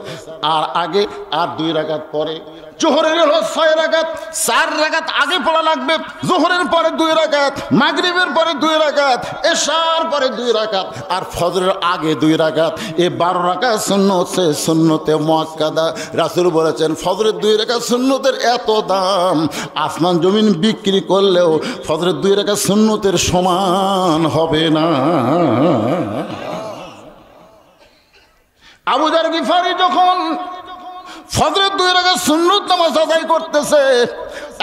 আর আগে আর 2 রাকাত পরে। জোহরের হলো 6 রাকাত, 4 রাকাত আগে পড়া লাগবে, জোহরের পরে 2 রাকাত, মাগরিবের পরে 2 রাকাত, এশার পরে 2 রাকাত, আর ফজরের আগে 2 রাকাত। এই 12 রাকাত সুন্নত সে সুন্নতে মুআক্কাদা। রাসূল বলেছেন, ফজরের 2 রাকাত সুন্নতের এত দাম, আসমান জমিন বিক্রি করলেও ফজরের 2 রাকাত সুন্নতের সমান হবে না। আবু যর গিফারি যখন ফজরের 2 রাকাত সুন্নত নামাজ আদায় করতেছে,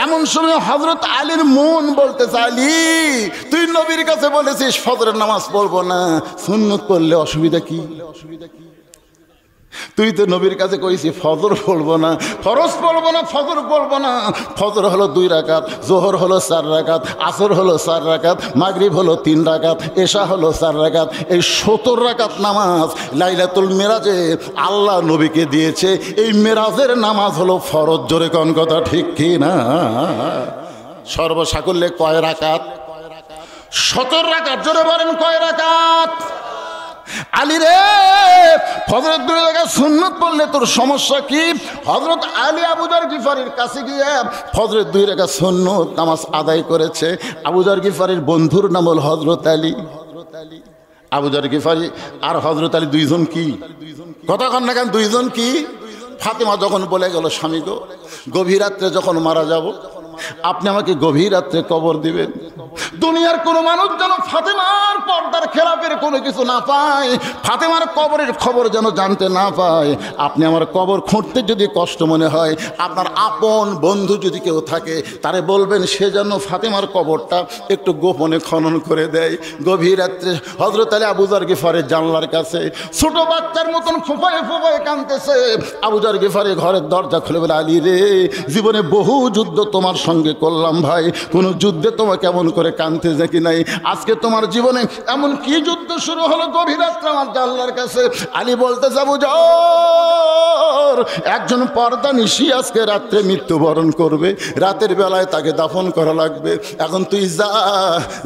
এমন সময় হযরত আলীর মন বলতেছে, আলী তুই নবীর কাছে বলেছিস ফজরের নামাজ পড়বো না, সুন্নত পড়লে অসুবিধা কি? তুই তো নবীর কাছে কইছি ফজর পড়বো না, ফরজ পড়বো না, ফজর পড়বো না। ফজর হলো 2 রাকাত, জোহর হলো 4 রাকাত, আসর হলো 4 রাকাত, মাগরিব হলো 3 রাকাত, এশা হলো 4 রাকাত। এই 70 রাকাত নামাজ লাইলাতুল মেরাজে আল্লাহ নবীকে দিয়েছে। এই মেরাজের নামাজ হলো ফরজ। জোরে কোন কথা ঠিক কি না? সর্বসাকুল্যে কয় রাকাত? 70 রাকাত। জোরে বলেন কয় রাকাত? আলী রে, ফজরের 2 রাকাত সুন্নত পড়লে তোর সমস্যা কি? হযরত আলী আবু যর গিফারির কাছে গিয়ে ফজরের 2 রাকাত সুন্নত নামাজ আদায় করেছে। আবু যর গিফারির বন্ধুর নাম হল হযরত আলী। আবু যর গিফারি আর হযরত আলী 2 জন কি? কথা কন না কেন? 2 জন কি? ফাতেমা যখন বলে গেল, স্বামী গো, গভীর রাত্রে যখন মারা যাব, আপনি আমাকে গভীর রাত্রে কবর দিবেন। দুনিয়ার কোনো মানুষ যেন ফাতেমার পর্দার খেলাপের কোনো কিছু না পায়, ফাতেমার কবরের খবর যেন জানতে না পায়। আপনি আমার কবর খুঁড়তে যদি কষ্ট মনে হয়, আপনার আপন বন্ধু যদি কেউ থাকে, তারে বলবেন সে যেন ফাতেমার কবরটা একটু গোপনে খনন করে দেয়। গভীর রাত্রে হযরত আলী আবু যর গিফারের জানলার কাছে ছোট বাচ্চার মতন ফোঁপায়ে ফোঁপায়ে কাঁদতেছে। আবু যর গিফারি ঘরের দরজা খুলে বলে, আলী রে, জীবনে বহু যুদ্ধ তোমার সঙ্গে করলাম ভাই, কোনো যুদ্ধে তোমাকে কেমন করে কাঁদতে দেখি নাই। আজকে তোমার জীবনে এমন কি যুদ্ধ শুরু হলো গভীর রাত্রে আমার আল্লাহর কাছে? আলী বলতে যাবো যাও, একজন পর্দা নিশি আজকে রাত্রে মৃত্যুবরণ করবে, রাতের বেলায় তাকে দাফন করা লাগবে। এখন তুই যা,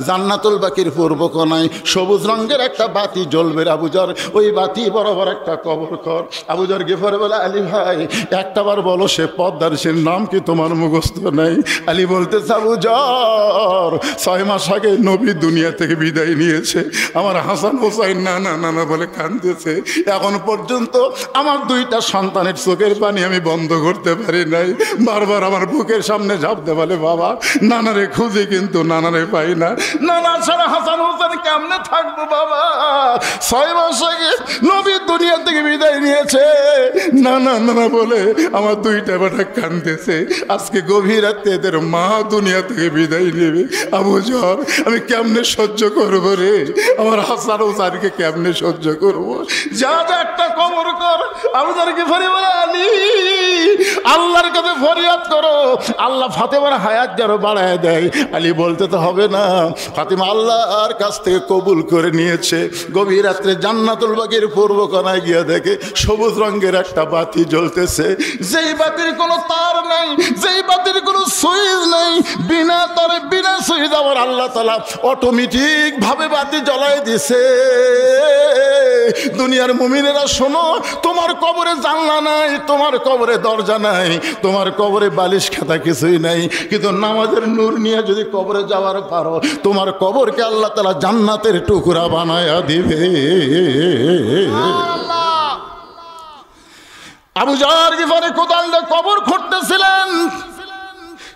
জান্নাতুল বাকির পূর্ব কোণায় সবুজ রঙের একটা বাতি জ্বলবে আবুজার, ওই বাতি বরাবর একটা কবর কর। আবুজার গিফার বলে আলী ভাই একটাবার বলো সে পদ্মার সে নাম কি তোমার মুখস্থ নাই? আলী বলতে আবুজার 6 মাস আগে নবী দুনিয়া থেকে বিদায় নিয়েছে, আমার হাসান হোসাইন না না না না বলে কাঁদতেছে, এখন পর্যন্ত আমার 2টা সন্তানের চোখের পানি আমি বন্ধ করতে পারি নাই। বারবার আমার বুকের সামনে ঝাঁপতে বলে বাবা নানারে খুঁজি কিন্তু নানারে পাই না, নানা ছাড়া হাসান হোসেন কেমনে থাকবো বাবা? 6 মাস আগে নবী দুনিয়া থেকে বিদায় নিয়েছে, না না না বলে আমার 2টা বেটা কাঁদতেছে। আজকে গভীর রাতে এদের মা দুনিয়া থেকে বিদায় নেবে। আবুজার আমি কেমনে সহ্য করবো রে? আমার হাসান হোসেনকে কেমনে সহ্য করবো? যা যা একটা কবর কর। আবুজার গিফারি বলে আলী আল্লাহর কাছে ফরিয়াদ করো, আল্লাহ ফাতেমার হায়াত যেন বাড়ায় দেয়। আলী বলতে তো হবে না, ফাতেমা আল্লাহর কাছ থেকে কবুল করে নিয়েছে। গভীর রাত্রে জান্নাতুল বাকির পূর্ব কোণায় গিয়ে দেখে সবুজ রঙের একটা বাতি জ্বলতেছে, যেই বাতির কোনো তার নাই, যেই বাতির কোনো সুইচ নাই, বিনা তারে বিনা সুইচ আমার আল্লাহ তাআলা অটোমেটিক ভাবে বাতি জ্বলাই দিছে। দুনিয়ার মুমিনেরা শোনো, তোমার কবরে জানলা নাই, তোমার কবরে দরজা নাই, তোমার কবরে বালিশ খাতা কিছুই নাই, কিন্তু নামাজের নূর নিয়ে যদি কবরে যাওয়ার পারো, তোমার কবরকে আল্লাহ তাআলা জান্নাতের টুকরা বানায়া দিবে। আবু জার গিফারি কোদাল দিয়ে কবর খুঁড়তেছিলেন,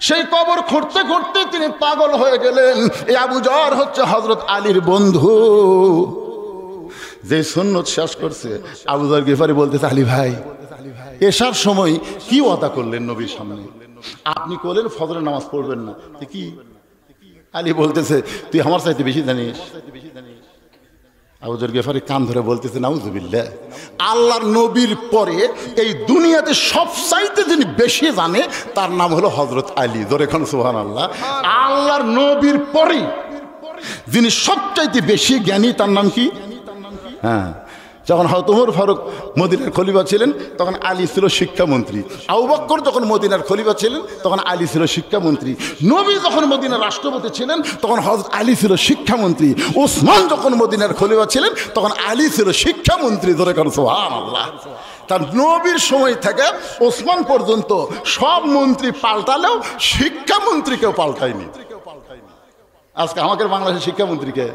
সেই কবর খুঁড়তে খুঁড়তে তিনি পাগল হয়ে গেলেন। এই আবু জার হচ্ছে হযরত আলীর বন্ধু, যে সুন্নত শেষ করছে। আবু জার গিফারি বলতেছে আলী ভাই এশার সময় কি ওয়াদা করলেন নবীর সামনে? আপনি করলেন ফজরের নামাজ পড়বেন না, কি? আলী বলতেছে তুই আমার চাইতে বেশি জানিস। আবু জার গিফারি কান ধরে বলতেছে নাউজুবিল্লাহ, আল্লাহর নবীর পরে এই দুনিয়াতে সবচাইতে যিনি বেশি জানে তার নাম হলো হযরত আলী। জোরে খান সুবহানাল্লাহ। আল্লাহর নবীর পরে যিনি সবচাইতে বেশি জ্ঞানী তার নাম কি? হ্যাঁ, যখন হযরত ওমর ফারুক মদিনার খলিফা ছিলেন তখন আলী ছিল শিক্ষামন্ত্রী। আবু বকর যখন মদিনার খলিফা ছিলেন তখন আলী ছিল শিক্ষামন্ত্রী। নবী যখন মদিনার রাষ্ট্রপতি ছিলেন তখন হযরত আলী ছিল শিক্ষামন্ত্রী। ওসমান যখন মদিনার খলিফা ছিলেন তখন আলী ছিল শিক্ষামন্ত্রী। ধরে করেন সুবহানাল্লাহ। তার নবীর সময় থেকে ওসমান পর্যন্ত সব মন্ত্রী পাল্টালেও শিক্ষামন্ত্রী কেউ পাল্টায়নি। আজকে আমাদের বাংলাদেশের শিক্ষামন্ত্রীকে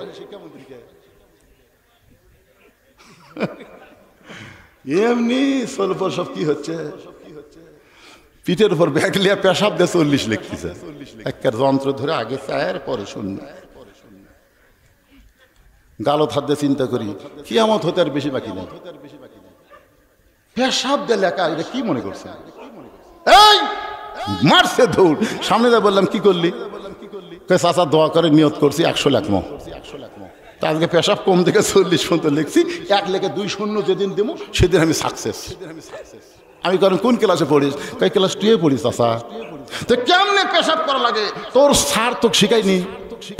এমনি স্বল্প সব কি হচ্ছে, পিঠের উপর ব্যাগ লিয়া পেশাব দিয়ে 40 লিখতেছে, একটা যন্ত্র ধরে আগে চায়ের পরে শূন্য। গালো থাকতে চিন্তা করি কিয়ামত হতে আর বেশি বাকি নেই। পেশাব দিয়ে লেখা, এটা কি মনে করছে? এই মারছে দৌড়, সামনে যা বললাম কি করলি? চাচা দোয়া করে নিয়ত করছি 100 লেখমো। আজকে পেশাব কম থেকে 40 পর্যন্ত লিখছি, 1 লেখে 2 শূন্য যেদিন দেবো সেদিন আমি সাকসেস। আমি কারণ কোন ক্লাসে পড়িস? ক্লাস 2 পড়িস চাচা। তো কেমনে পেশাব করা লাগে তোর স্যার তো শিখাইনি?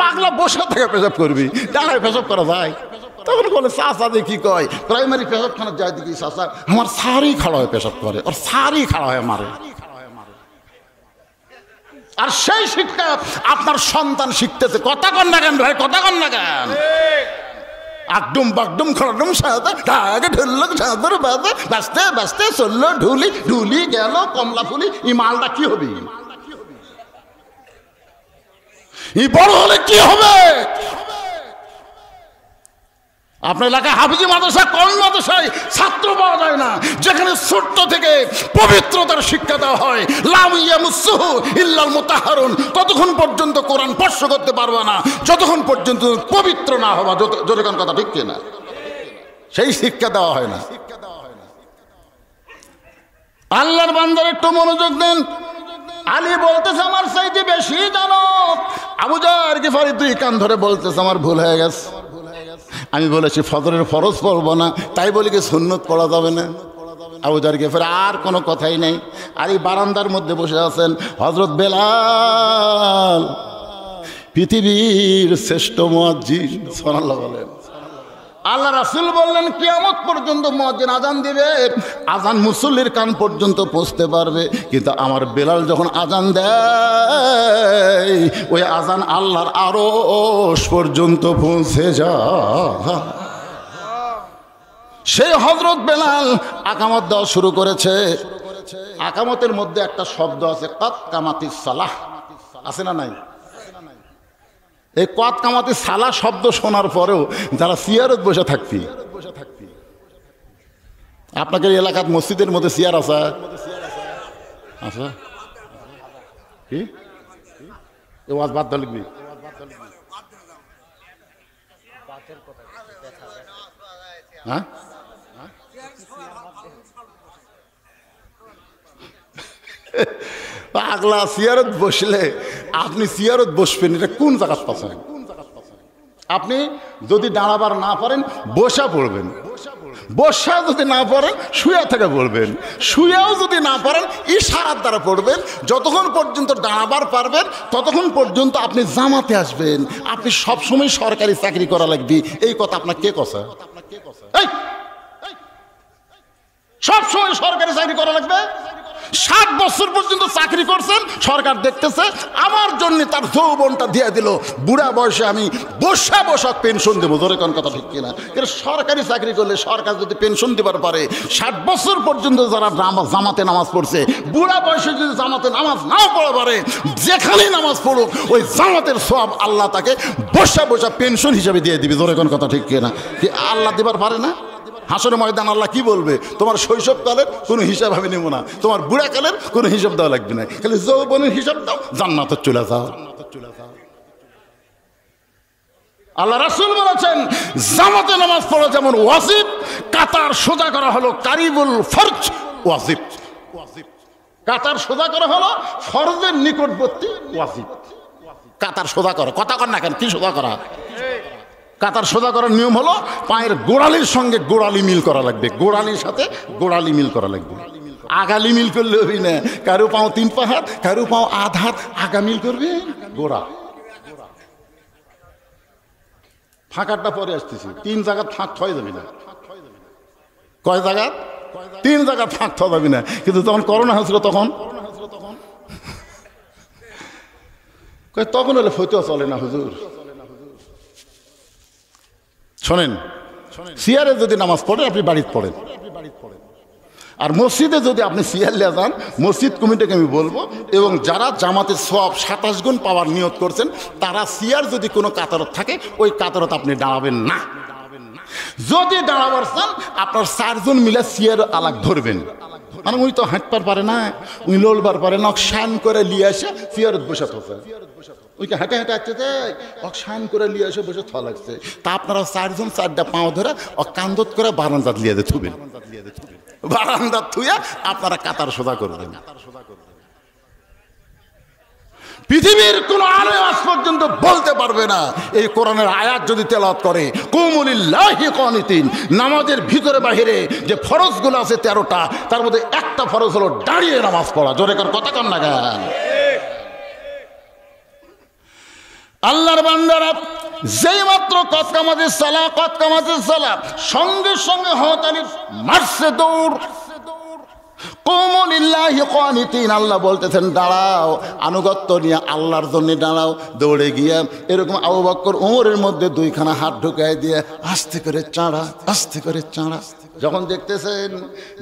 পাগলা বসে থেকে পেশাব করবি, দাঁড়ায় পেশাব করা যায়? তখন বলে চাচা দিয়ে কি কয়, প্রাইমারি পেশাবখানা যায় দেখি চাচা আমার স্যারই খাড়া হয়ে পেশাব করে, আর স্যারই খাড়া হয়ে মারে। আর সেই শিক্ষা আপনার সন্তান শিখতেছে। কথা কন না কেন ভাই? কথা কন না কেন? আকডুম বাকডুম খড়ডুম সাদা ঢাকে ঢুললো ঝাঁদর বাজে বাঁচতে বাঁচতে চললো ঢুলি ঢুলি গেল কমলা ফুলি। এই মালটা কি হবে? এই বড় হলে কি হবে? আপনার এলাকায় হাফিজি মাদ্রাসা, কোন মাদ্রাসায় ছাত্র পাওয়া যায় না যেখানে ছোট্ট থেকে পবিত্রতার শিক্ষা দেওয়া হয়? লাম ইয়ামুসসুহু ইল্লাল মুতাহহারুন। ততক্ষণ পর্যন্ত কোরআন স্পর্শ করতে পারবে না যতক্ষণ পর্যন্ত পবিত্র না হবা। যতক্ষণ কথা ঠিক কিনা? সেই শিক্ষা দেওয়া হয় না। আল্লাহর বান্দার একটু মনোযোগ দেন। আলী বলতেছে আমার চাইতে বেশি জানো। আবু জার গিফারি 2 কান ধরে বলতেছে আমার ভুল হয়ে গেছে। আমি বলেছি ফজরের ফরজ পড়বো না, তাই বলি কি সুন্নত পড়া যাবে না? আবু যার গেফারি আর কোনো কথাই নেই, আর এই বারান্দার মধ্যে বসে আছেন হযরত বেলাল, পৃথিবীর শ্রেষ্ঠ মুয়াজ্জিন। সুবহানাল্লাহ বলেন। আল্লাহ রাসূল বললেন কিয়ামত পর্যন্ত মুয়াজ্জিন আজান দিবে, আজান মুসল্লির কান পর্যন্ত পৌঁছতে পারবে, কিন্তু আমার বেলাল যখন আজান দেয় ওই আজান আল্লাহর আরশ পর্যন্ত পৌঁছে যায়। সেই হযরত বেলাল আকামত দেওয়া শুরু করেছে। আকামতের মধ্যে একটা শব্দ আছে, কাত কামাতিস সালাহ, আছে না নাই? এই কাত কামাতিস সালাহ শব্দ শোনার পরেও যারা সিয়ারত বসে থাকতি, আপনাদের এলাকার মসজিদের মধ্যে সিয়ার আছে? আচ্ছা, কি ওয়াজ বাদ দা লিখবি? হ্যাঁ, পাগলা, সিয়ারত বসলে আপনি সিয়ারত বসবেন, এটা কোন জায়গায় পাচ্ছেন? আপনি যদি দাঁড়াবার না পারেন বসা পড়বেন, বসা যদি না পারেন শুয়ে থেকে পড়বেন, শুয়েও যদি না পারেন ইশারার দ্বারা পড়বেন। যতক্ষণ পর্যন্ত দাঁড়াবার পারবেন ততক্ষণ পর্যন্ত আপনি জামাতে আসবেন। আপনি সবসময় সরকারি চাকরি করা লাগবে, এই কথা আপনার কে কথা? সবসময় সরকারি চাকরি করা লাগবে? 60 বছর পর্যন্ত চাকরি করছেন, সরকার দেখতেছে, আমার জন্য তার যৌবনটা দিয়ে দিল, বুড়া বয়সে আমি বসা বসা পেনশন দেবো। ধরে কোন কথা ঠিক কিনা? কিন্তু সরকারি চাকরি করলে সরকার যদি পেনশন দিবার পারে, 60 বছর পর্যন্ত যারা জামাতে নামাজ পড়ছে, বুড়া বয়সে যদি জামাতে নামাজ নাও পড়া পারে, যেখানেই নামাজ পড়ুক ওই জামাতের সওয়াব আল্লাহ তাকে বসা বসা পেনশন হিসাবে দিয়ে দিবে। ধরে কোন কথা ঠিক কিনা? কি আল্লাহ দিবার পারে না? হাসরের ময়দান আল্লাহ কি বলবে? তোমার শৈশবকালের কোনো হিসাব আমি নেব না, তোমার বুড়াকালের কোনো হিসাব দেওয়া লাগবে না, খালি যৌবনের হিসাব দাও, জান্নাতে চলে যাও। আল্লাহ রাসূল বলেছেন জামাতে নামাজ পড়া যেমন ওয়াজিব, কাতার সোজা করা হলো কারিবুল ফরজ ওয়াজিব। কাতার সোজা করা হলো ফরজের নিকটবর্তী ওয়াজিব। কাতার সোজা করা, কথা কর না কেন? কি সোজা করা? কাতার সোজা করার নিয়ম হলো পায়ের গোড়ালির সঙ্গে গোড়ালি মিল করা লাগবে, গোড়ালির সাথে গোড়ালি মিল করা লাগবে। আগালি মিল করলে হবি না, কারো পাও 3 পা হাত, কারো পাও আধ হাত, আগা মিল করবে গোড়া। ফাঁকারটা পরে আসতেছি, 3 জায়গা ফাঁক থয়ে যাবি না। কয় জায়গা? 3 জায়গা ফাঁক থওয়া যাবি না। কিন্তু যখন করোনা হয়েছিল তখন তখন হলে ফতুয়া চলে না হুজুর। শোনেন, সিয়ারে যদি নামাজ পড়েন আপনি বাড়িতে পড়েন, আর মসজিদে যদি আপনি সিয়ার লিয়ে যান, মসজিদ কমিটিকে আমি বলবো, এবং যারা জামাতের সওয়াব 27 গুণ পাওয়ার নিয়ত করছেন তারা সিয়ার যদি কোনো কাতারত থাকে ওই কাতারত আপনি দাঁড়াবেন না। যদি দাঁড়াবার চান আপনার 4 জন মিলে সিয়ার আলাগ ধরবেন। মানে উনি তো হাঁটবার পারে না, উনি লোলবার পারে না, শান করে লিয়ে আসে সিয়ারত বসাতে হবে। ওইকে হেঁটে হেঁটে আসছে যে শান করে লিয়ে এসে বসে থা লাগছে, তা আপনারা 4 জন 4টা পাও ধরে কান্দত করে বারান্দাত লিয়ে দে থুবেন, বারান্দাত থুইয়া আপনারা কাতার সোজা করবেন। পৃথিবীর কোন আলেম আজ পর্যন্ত বলতে পারবে না এই কোরআনের আয়াত যদি তেলাওয়াত করে কুমু লিল্লাহি কানিতিন, নামাজের ভিতরে বাহিরে যে ফরজগুলো আছে 13টা, তার মধ্যে একটা ফরজ হলো দাঁড়িয়ে নামাজ পড়া। জোরে কর, কথা কন না গান। আল্লাহর বান্দারা যেই মাত্র কত কামাতের সালাহ সঙ্গে সঙ্গে হতালি মারছে দৌড়। কুমু লিল্লাহি কানিতিন, আল্লাহ বলতেছেন দাঁড়াও, আনুগত্য নিয়ে আল্লাহর জন্য দাঁড়াও। দৌড়ে গিয়া এরকম আবু বকর ওমরের মধ্যে 2খানা হাত ঢুকায় দিয়ে আস্তে করে চাঁড়া, আস্তে করে চাঁড়া। যখন দেখতেছেন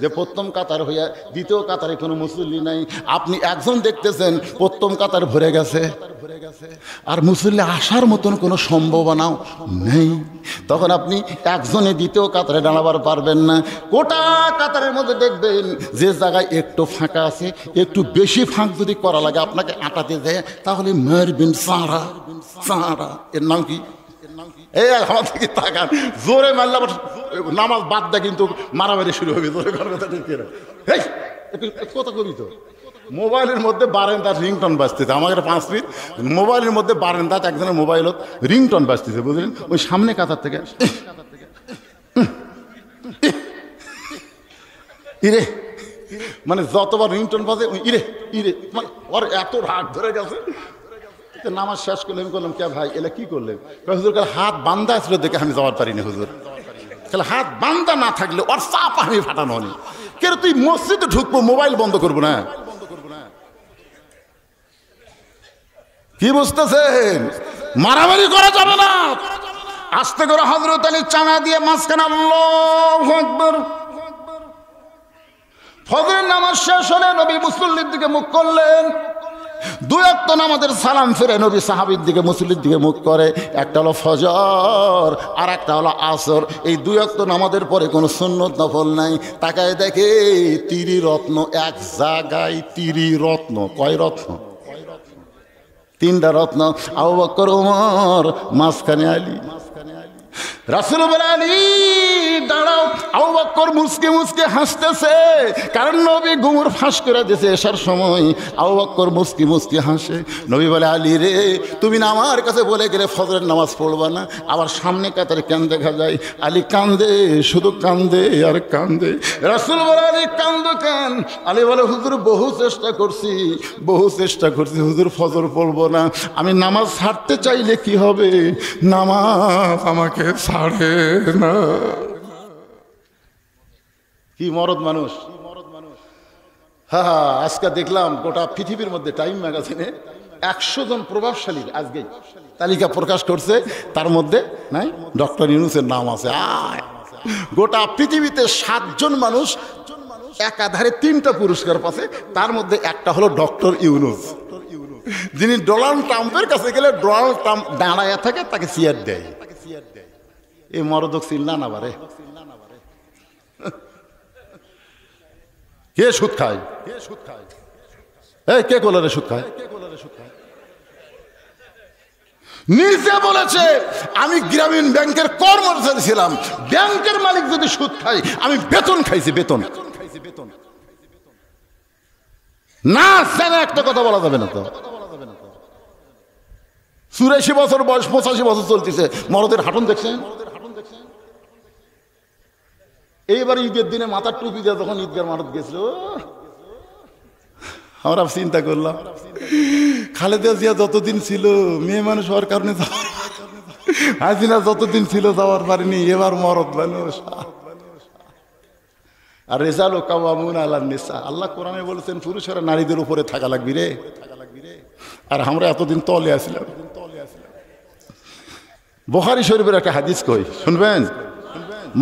যে প্রথম কাতার হইয়া দ্বিতীয় কাতারে কোনো মুসল্লি নাই, আপনি একজন দেখতেছেন প্রথম কাতার ভরে গেছে আর মুসল্লি আসার মতন কোনো সম্ভাবনাও নেই, তখন আপনি একজনে দ্বিতীয় কাতারে দাঁড়াবার পারবেন না। গোটা কাতারের মধ্যে দেখবেন যে জায়গায় একটু ফাঁকা আছে, একটু বেশি ফাঁক যদি করা লাগে আপনাকে আটাতে যায়, তাহলে মারবেন চাঁড়া চাঁড়া। এর নাম কি? এই আমার থেকে তাকান, জোরে মারলে আবার নামাজ বাদ দেয়, কিন্তু মারামারি শুরু হবে। জোরে করবে কথা কবি তো মোবাইলের মধ্যে বারেন্দার রিংটন বাজতেছে, আমাদের 5 মিনিট মোবাইলের মধ্যে বারেন্দাত একজনের মোবাইলত রিংটন বাজতেছে, বুঝলেন? ওই সামনে কাতার থেকে ইরে, মানে যতবার রিংটোন বাজে ইরে ইরে, মানে ওর এত রাগ ধরে গেছে। নামাজ শেষ করলে আমি করলাম, কে ভাই এলা কি করলেন? হুজুর কাল হাত বান্ধা ছিল দেখে আমি যাওয়ার পারিনি হুজুর। তাহলে হাত বান্ধা না থাকলে ওর চাপ আমি ফাটানো হয়নি। কেন তুই মসজিদে ঢুকবো, মোবাইল বন্ধ করবো না? কি বুঝতেছেন? মারামারি করা যাবে না। আস্তে করে হযরত আলী চাঙা দিয়ে মাঝখানে আল্লাহু আকবার। ফজরের নামাজ শেষ হলে নবী মুসল্লির দিকে মুখ করলেন। দুই ওয়াক্ত নামাজের সালাম ফিরে নবী সাহাবীর দিকে মুসল্লির দিকে মুখ করে। একটা হলো ফজর আর একটা হলো আসর। এই দুই ওয়াক্ত নামাজের পরে কোনো সুন্নত নফল নাই। তাকায় দেখে তিরি রত্ন এক জায়গায়, তিরি রত্ন। কয় রত্ন? তিনটা রত্ন। আবু বকর, ওমর, মাঝখানে আলী। রাসূল বলে, আলী দাঁড়াও। আবু বকর মুসকে মুসকে হাসতেছে, কারণ নবী ঘুমুর ফাঁস করে দিয়েছে এসার সময়। আবু বকর মুসকি মুসকি হাসে। নবী বলে, আলী রে, তুমি না আমার কাছে বলে গেলে ফজরের নামাজ পড়বা না, আবার সামনে কাতারে কেন দেখা যায়? আলী কান্দে, শুধু কান্দে আর কান্দে। রাসূল বলে, আলী কান্দো কেন? আলী বলে, হুজুর বহু চেষ্টা করছি, বহু চেষ্টা করছি হুজুর, ফজর পড়বো না। আমি নামাজ ছাড়তে চাইলে কি হবে? নামাজ আমাকে ছাড়ে না। কি মরদ মানুষ! হ্যাঁ, আজকে দেখলাম গোটা পৃথিবীর মধ্যে টাইম ম্যাগাজিনে 100 জন প্রভাবশালী আজকে তালিকা প্রকাশ করছে, তার মধ্যে নাই ডক্টর ইউনূসের নাম আছে। গোটা পৃথিবীতে 7 জন মানুষ একাধারে 3টা পুরস্কার পাচ্ছে, তার মধ্যে একটা হলো ডক্টর ইউনূস, যিনি ডোনাল্ড ট্রাম্পের কাছে গেলে ডোনাল্ড ট্রাম্প দাঁড়ায় থাকে, তাকে চেয়ার দেয়। এই মরদক চিন্তা না বারে। কে সুদ খায়? কে কোলারে সুদ খায়? নিজে বলেছে, আমি গ্রামীণ ব্যাংকের কর্মচারী ছিলাম, ব্যাংকের মালিক যদি সুদ খায়, আমি বেতন খাইছি, বেতন না জানে একটা কথা বলা যাবে না। তো 84 বছর বয়স, 85 বছর চলতেছে, মরদের হাঁটুন দেখছেন? এইবার ঈদের দিনে মাথার টুপি দিয়ে যখন ঈদগার মারত গেছিল, আমরা চিন্তা করলাম, খালেদা জিয়া যতদিন ছিল মেয়ে মানুষ হওয়ার কারণে, হাসিনা যতদিন ছিল যাওয়ার পারেনি, এবার মরদ মানুষ। আর রেজালু কাওয়ামুন আলান নিসা, আল্লাহ কোরআনে বলেছেন পুরুষেরা নারীদের উপরে থাকা লাগবি রে। আর আমরা এতদিন তলে আসলাম। বুখারী শরীফের একটা হাদিস কই, শুনবেন?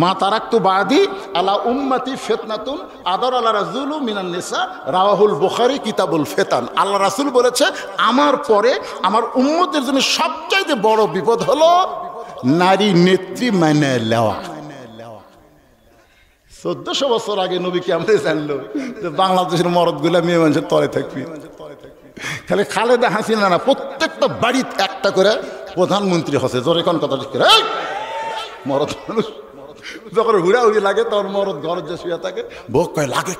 মা তারাক্তু বাদি আলা উম্মতি ফিতনাতুন আদার আলা রাজুলু মিনান নিসা, রাওয়াহুল বুখারী কিতাবুল ফিতান। আল্লাহ রাসূল বলেছে, আমার পরে আমার উম্মতের জন্য সবচাইতে বড় বিপদ হলো নারী নেত্রী মানে নেওয়া। 1400 বছর আগে নবী কেমনে জানলো যে বাংলাদেশের মরদগুলা মেয়ে মানুষের তলে থাকবি? খালি খালেদা হাসিনা না, প্রত্যেকটা বাড়িতে একটা করে প্রধানমন্ত্রী হচ্ছে। জোরে কোন কথা ঠিক করে, মরদ মানুষ যখন হুড়াহুড়ি লাগে তখন মরদ ঘর যে শুয়ে থাকে, ভোগ কয় লাগে,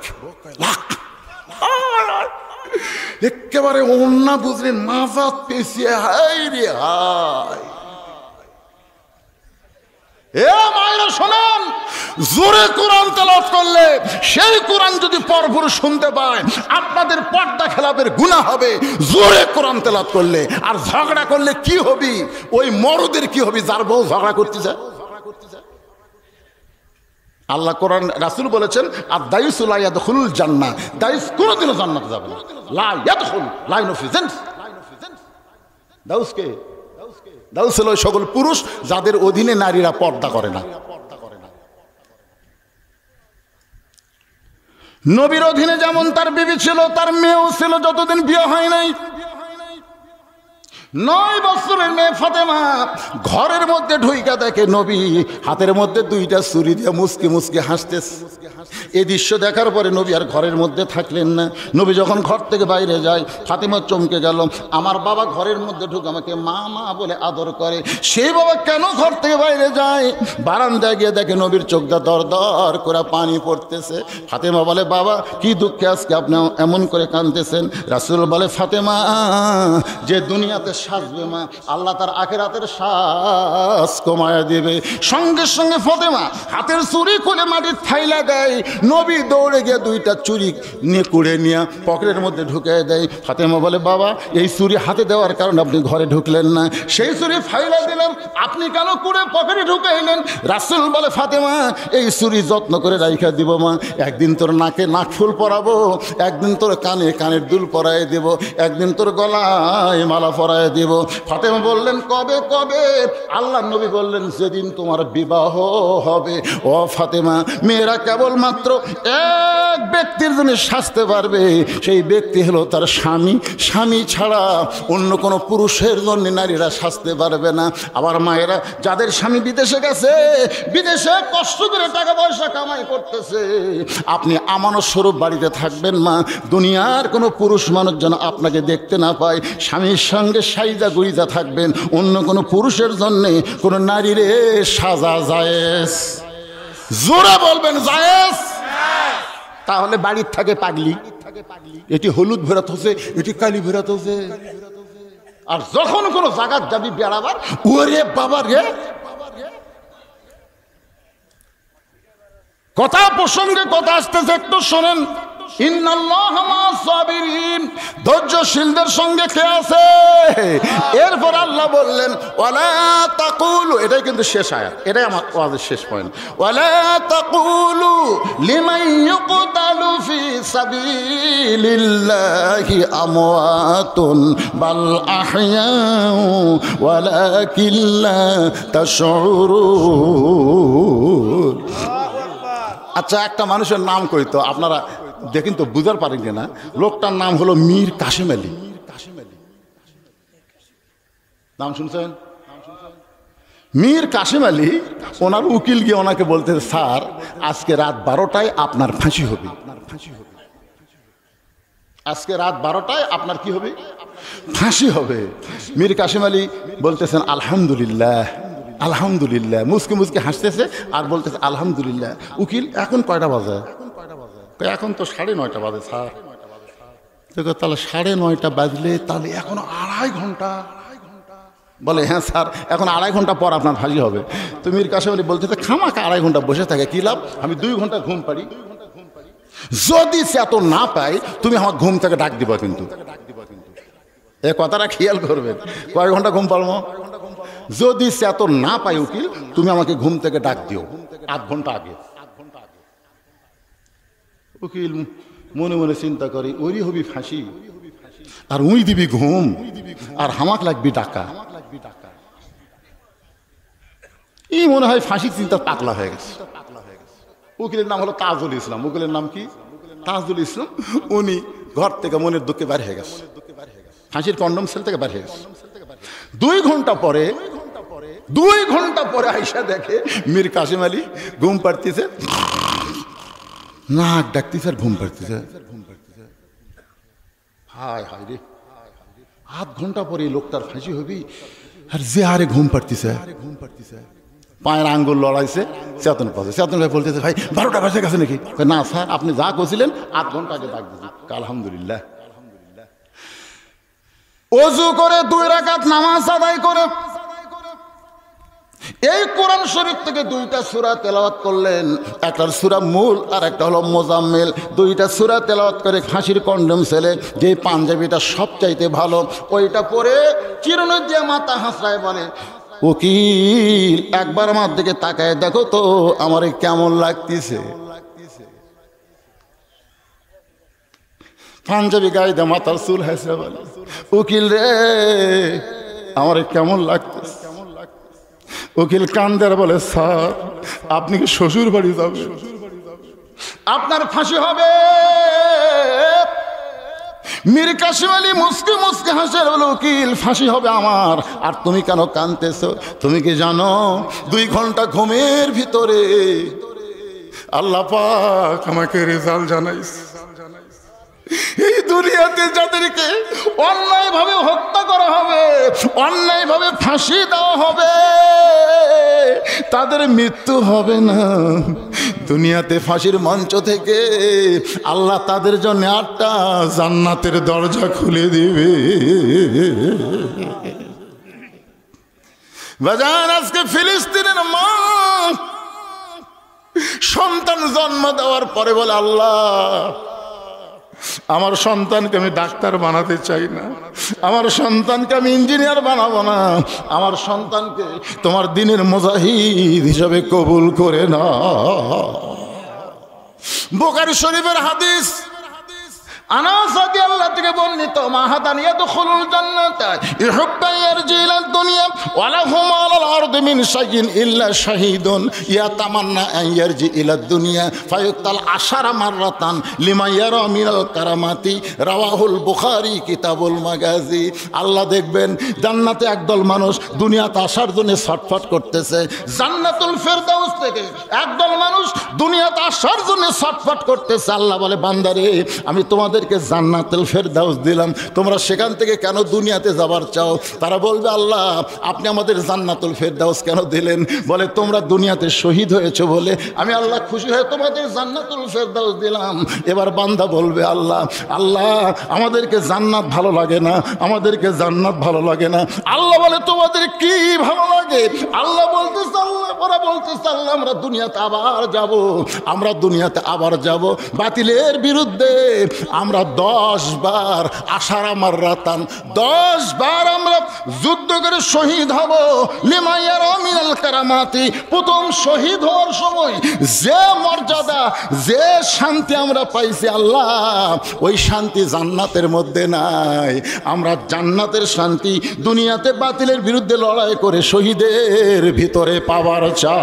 একেবারে অন্যা বুঝলেন, মাজাত পেছিয়ে হাই রে হাই। এ মায়েরা শোনেন, জোরে কোরআন তেলাওয়াত করলে সেই কোরআন যদি পরপুরুষ শুনতে পায়, আপনাদের পর্দা খেলাপের গুনাহ হবে জোরে কোরআন তেলাওয়াত করলে। আর ঝগড়া করলে কি হবে? ওই মরদের কি হবে যার বউ ঝগড়া করতে যায়? আল্লাহ কোরআন রাসূল বলেছেন, আর দায়ুস লা ইয়াদখুলুল জান্নাহ, দায়ুস কোনোদিনও জান্নাতে যাবে না। লা ইয়াদখুল লা ইউনফিজেন্স। দাউস কে? দাউস হলো সকল পুরুষ যাদের অধীনে নারীরা পর্দা করে না। নবীর অধীনে যেমন তার বিবি ছিল, তার মেয়েও ছিল, যতদিন বিয়ে হয় নাই। 9 বছরের মেয়ে ফাতেমা ঘরের মধ্যে ঢুইকা দেখে নবী হাতের মধ্যে 2টা ছুরি দিয়ে মুসকে মুসকে হাসতেছে। এই দৃশ্য দেখার পরে নবী আর ঘরের মধ্যে থাকলেন না। নবী যখন ঘর থেকে বাইরে যায়, ফাতেমা চমকে গেল। আমার বাবা ঘরের মধ্যে ঢুকে আমাকে মা মা বলে আদর করে, সেই বাবা কেন ঘর থেকে বাইরে যায়? বারান্দায় গিয়ে দেখে নবীর চোখটা দর দর করে পানি পড়তেছে। ফাতেমা বলে, বাবা কি দুঃখে আজকে আপনি এমন করে কাঁদতেছেন? রাসূল বলে, ফাতেমা, যে দুনিয়াতে সাজবে মা, আল্লাহ তার আখিরাতের শ্বাস কমায়া দেবে। সঙ্গে সঙ্গে ফাতেমা হাতের চুড়ি খুলে মাটির থাইলা দেয়। নবী দৌড়ে গিয়ে দুইটা চুড়ি নিয়ে কুড়ে নিয়ে পকেটের মধ্যে ঢুকে দেয়। ফাতেমা বলে, বাবা এই চুড়ি হাতে দেওয়ার কারণে আপনি ঘরে ঢুকলেন না, সেই চুড়ি ফাইলা দিলাম, আপনি কেন কুড়ে পকেটে ঢুকে এলেন? রাসূল বলে, ফাতেমা এই চুড়ি যত্ন করে রাইখা দিব মা, একদিন তোর নাকে নাকফুল পরাবো, একদিন তোর কানে কানের দুল পরায় দেব, একদিন তোর গলায় মালা পরায় দেব। ফাতেমা বললেন, কবে কবে? আল্লাহ নবী বললেন, যেদিন তোমার বিবাহ হবে। ও ফাতেমা, মেয়েরা কেবলমাত্র এক ব্যক্তির জন্য সাজতে পারবে, সেই ব্যক্তি হলো তার স্বামী। স্বামী ছাড়া অন্য কোনো পুরুষের জন্য নারীরা সাজতে পারবে না। আবার মায়েরা যাদের স্বামী বিদেশে গেছে, বিদেশে কষ্ট করে টাকা পয়সা কামাই করতেছে, আপনি আমানত স্বরূপ বাড়িতে থাকবেন মা, দুনিয়ার কোনো পুরুষ মানুষ যেন আপনাকে দেখতে না পায়, স্বামীর সঙ্গে সাইজা গুইজা থাকবেন, অন্য কোনো পুরুষের জন্যে কোনো নারীরে সাজা জায়েজ। জোরে বলবেন জায়েজ। তাহলে বাড়ির থাকে পাগলি, এটি হলুদ ভেরাত হচ্ছে, এটি কালি ভেরাত হচ্ছে। আর যখন কোনো জায়গা যাবি বেড়াবার, ওরে বাবা রে, কথা প্রসঙ্গে কথা আসতেছে, একটু শোনেন। ইন্নাল্লাহা মা'আস সাবিরিন, ধৈর্যশীলদের সঙ্গে কে আছে? এরপর আল্লাহ বললেন, ওয়ালা তাকুলু, এটাই কিন্তু শেষ আয়াত, এটাই আমার ওয়াজের শেষ পয়েন্ট। ওয়ালা তাকুলু লিমান ইউকতালু ফি সাবিলিল্লাহি আমওয়াতুন বাল আহইয়াউ ওয়ালাকিন লা তাশউরুন। আচ্ছা, একটা মানুষের নাম কইতো, আপনারা দেখেন তো, বুঝার পারেন কিনা। লোকটার নাম হলো মীর কাসেম আলী। নাম শুনছেন? মীর কাসেম আলী, ওনার উকিল গিয়ে ওনাকে বলতে, স্যার আজকে রাত 12টায় আপনার ফাঁসি হবে। আজকে রাত 12টায় আপনার কি হবে? ফাঁসি হবে। মীর কাসেম আলী বলতেছেন, আলহামদুলিল্লাহ আলহামদুলিল্লাহ, মুসকে মুসকে হাসতেছে আর বলতেছে আলহামদুলিল্লাহ। উকিল, এখন কয়টা বাজে? এখন তো 9:30 বাজে স্যার। তাহলে 9:30 বাজলে তাহলে এখনো 2.5 ঘন্টা। বলে, হ্যাঁ স্যার, এখন 2.5 ঘন্টা পর আপনার ফাঁসি হবে। তো মীর কাসেম আলী বলতেছে, খামাখা 2.5 ঘন্টা বসে থাকে কি লাভ? আমি 2 ঘন্টা ঘুম পারি। যদি সে এত না পাই, তুমি আমার ঘুম থেকে ডাক দিবা, কিন্তু এ কথাটা খেয়াল করবেন। কয় ঘন্টা ঘুম পারবো? যদি সে এত না পাই উকিল, তুমি আমাকে ঘুম থেকে ডাক দিও 8 ঘন্টা আগে। উকিল মনে মনে চিন্তা করি, ওরই হবি ফাঁসি আর উই দিবি ঘুম, আর হামাক লাগবি টাকা। এই মনে হয় ফাঁসির চিন্তা পাগলা হয়ে গেছে। উকিলের নাম হলো তাজুল ইসলাম। উকিলের নাম কি? তাজুল ইসলাম। উনি ঘর থেকে মনের দুঃখে বাইরে হয়ে গেছে, ফাঁসির কন্ডম সেল থেকে বাইরে হয়ে গেছে। 2 ঘন্টা পরে আইসা দেখে মীর কাসেম আলী ঘুম পাড়তেছে, নাক ডাকতেছে আর ঘুম পাড়তেছে। হায় হায় রে, 8 ঘন্টা পরে লোকটার ফাঁসি হবি, আর যে হারে ঘুম পাড়তেছে, পায়ের আঙ্গুল লড়াইছে, চেতন পাচ্ছে। চেতন ভাই বলতেছে, ভাই 12টা বাজে গেছে নাকি? না স্যার, আপনি যা করছিলেন 8 ঘন্টা আগে ডাক দিয়েছি। আলহামদুলিল্লাহ। ওযু করে 2 রাকাত নামাজ আদায় করে এই কোরআন শরীফ থেকে 2টা সূরা তেলাওয়াত করলেন। একটা সূরা মূল আর একটা হলো মুজাম্মিল। 2টা সূরা তেলাওয়াত করে ফাঁসির কন্ডম সেলে যে পাঞ্জাবিটা সবচাইতে ভালো, ওইটা পরে চিরুনি দিয়ে মাথা হাসড়ায় বলে, উকিল একবার আমার দিকে তাকায় দেখো তো আমার কেমন লাগতেছে। পাঞ্জাবি গায়ে দিয়ে মাথার চুল হাসে বলে, উকিল রে আমার কেমন লাগতেছে। উকিল কান্দার বলে, স্যার আপনি কি শ্বশুর বাড়ি যাবেন? আপনার ফাঁসি হবে। মীর কাসেম আলী মুস্কি মুস্কি হাসে বলে, উকিল ফাঁসি হবে আমার, আর তুমি কেন কাঁদতেছো? তুমি কি জানো 2 ঘন্টা ঘুমের ভিতরে আল্লাহ পাক আমাকে রেজাল্ট জানাইছে। এই দুনিয়াতে যাদেরকে অন্যায়ভাবে হত্যা করা হবে, অন্যায়ভাবে ফাঁসি দেওয়া হবে, তাদের মৃত্যু হবে না, দুনিয়াতে ফাঁসির মঞ্চ থেকে আল্লাহ তাদের জন্য 8টা জান্নাতের দরজা খুলে দিবে। বাজান, আজকে ফিলিস্তিনের মা সন্তান জন্ম দেওয়ার পরে বলে, আল্লাহ আমার সন্তানকে আমি ডাক্তার বানাতে চাই না, আমার সন্তানকে আমি ইঞ্জিনিয়ার বানাবো না, আমার সন্তানকে তোমার দ্বীনের মুজাহিদ হিসাবে কবুল করে না। বুখারী শরীফের হাদিস, আনাস রাদিয়াল্লাহু থেকে বর্ণিত, মাহাদান ইয়াদখুলুল জান্নাতা ইহুব্বা ইয়ারজি ইলাদ দুনিয়া ওয়া লাহুম আলাল আরদি মিন শাইইন ইল্লা শাহীদুন ইয়াতামান্না আন ইয়ারজি ইলাদ দুনিয়া ফায়ুক্তাল 10 মাররাতান লিমা ইয়ারা মিনাল কারামাতি, রাওয়াহুল বুখারী কিতাবুল মাগাজি। আল্লাহ দেখবেন জান্নাতে একদল মানুষ দুনিয়াতে আসার জন্য ছটফট করতেছে, জান্নাতুল ফেরদাউস থেকে একদল মানুষ দুনিয়াতে আসার জন্য ছটফট করতেছে। আল্লাহ বলে, বান্দারে আমি তোমাদের জান্নাতুল ফেরদাউস দিলাম, তোমরা সেখান থেকে কেন দুনিয়াতে যাবার চাও? তারা বলবে, আল্লাহ আপনি আমাদের জান্নাতুল ফেরদাউস কেন দিলেন? বলে, তোমরা দুনিয়াতে শহীদ হয়েছে বলে আমি আল্লাহ খুশি হয়ে তোমাদের জান্নাতুল ফেরদাউস দিলাম। এবার বান্দা বলবে, আল্লাহ আল্লাহ আমাদেরকে জান্নাত ভালো লাগে না, আমাদেরকে জান্নাত ভালো লাগে না। আল্লাহ বলে, তোমাদের কি ভালো লাগে? আল্লাহ বলতেছে, ওরা বলতেছে, আল্লাহ আমরা দুনিয়াতে আবার যাব, আমরা দুনিয়াতে আবার যাব, বাতিলের বিরুদ্ধে আমরা 10 বার আশারা মাররাতান 10 বার আমরা যুদ্ধ করে শহীদ হব। লিমাইয়ার মিনাল কারামাতি, প্রথম শহীদ হওয়ার সময় যে মর্যাদা, যে শান্তি আমরা পাইছি, আল্লাহ ওই শান্তি জান্নাতের মধ্যে নাই। আমরা জান্নাতের শান্তি দুনিয়াতে বাতিলের বিরুদ্ধে লড়াই করে শহীদের ভিতরে পাওয়ার চাই।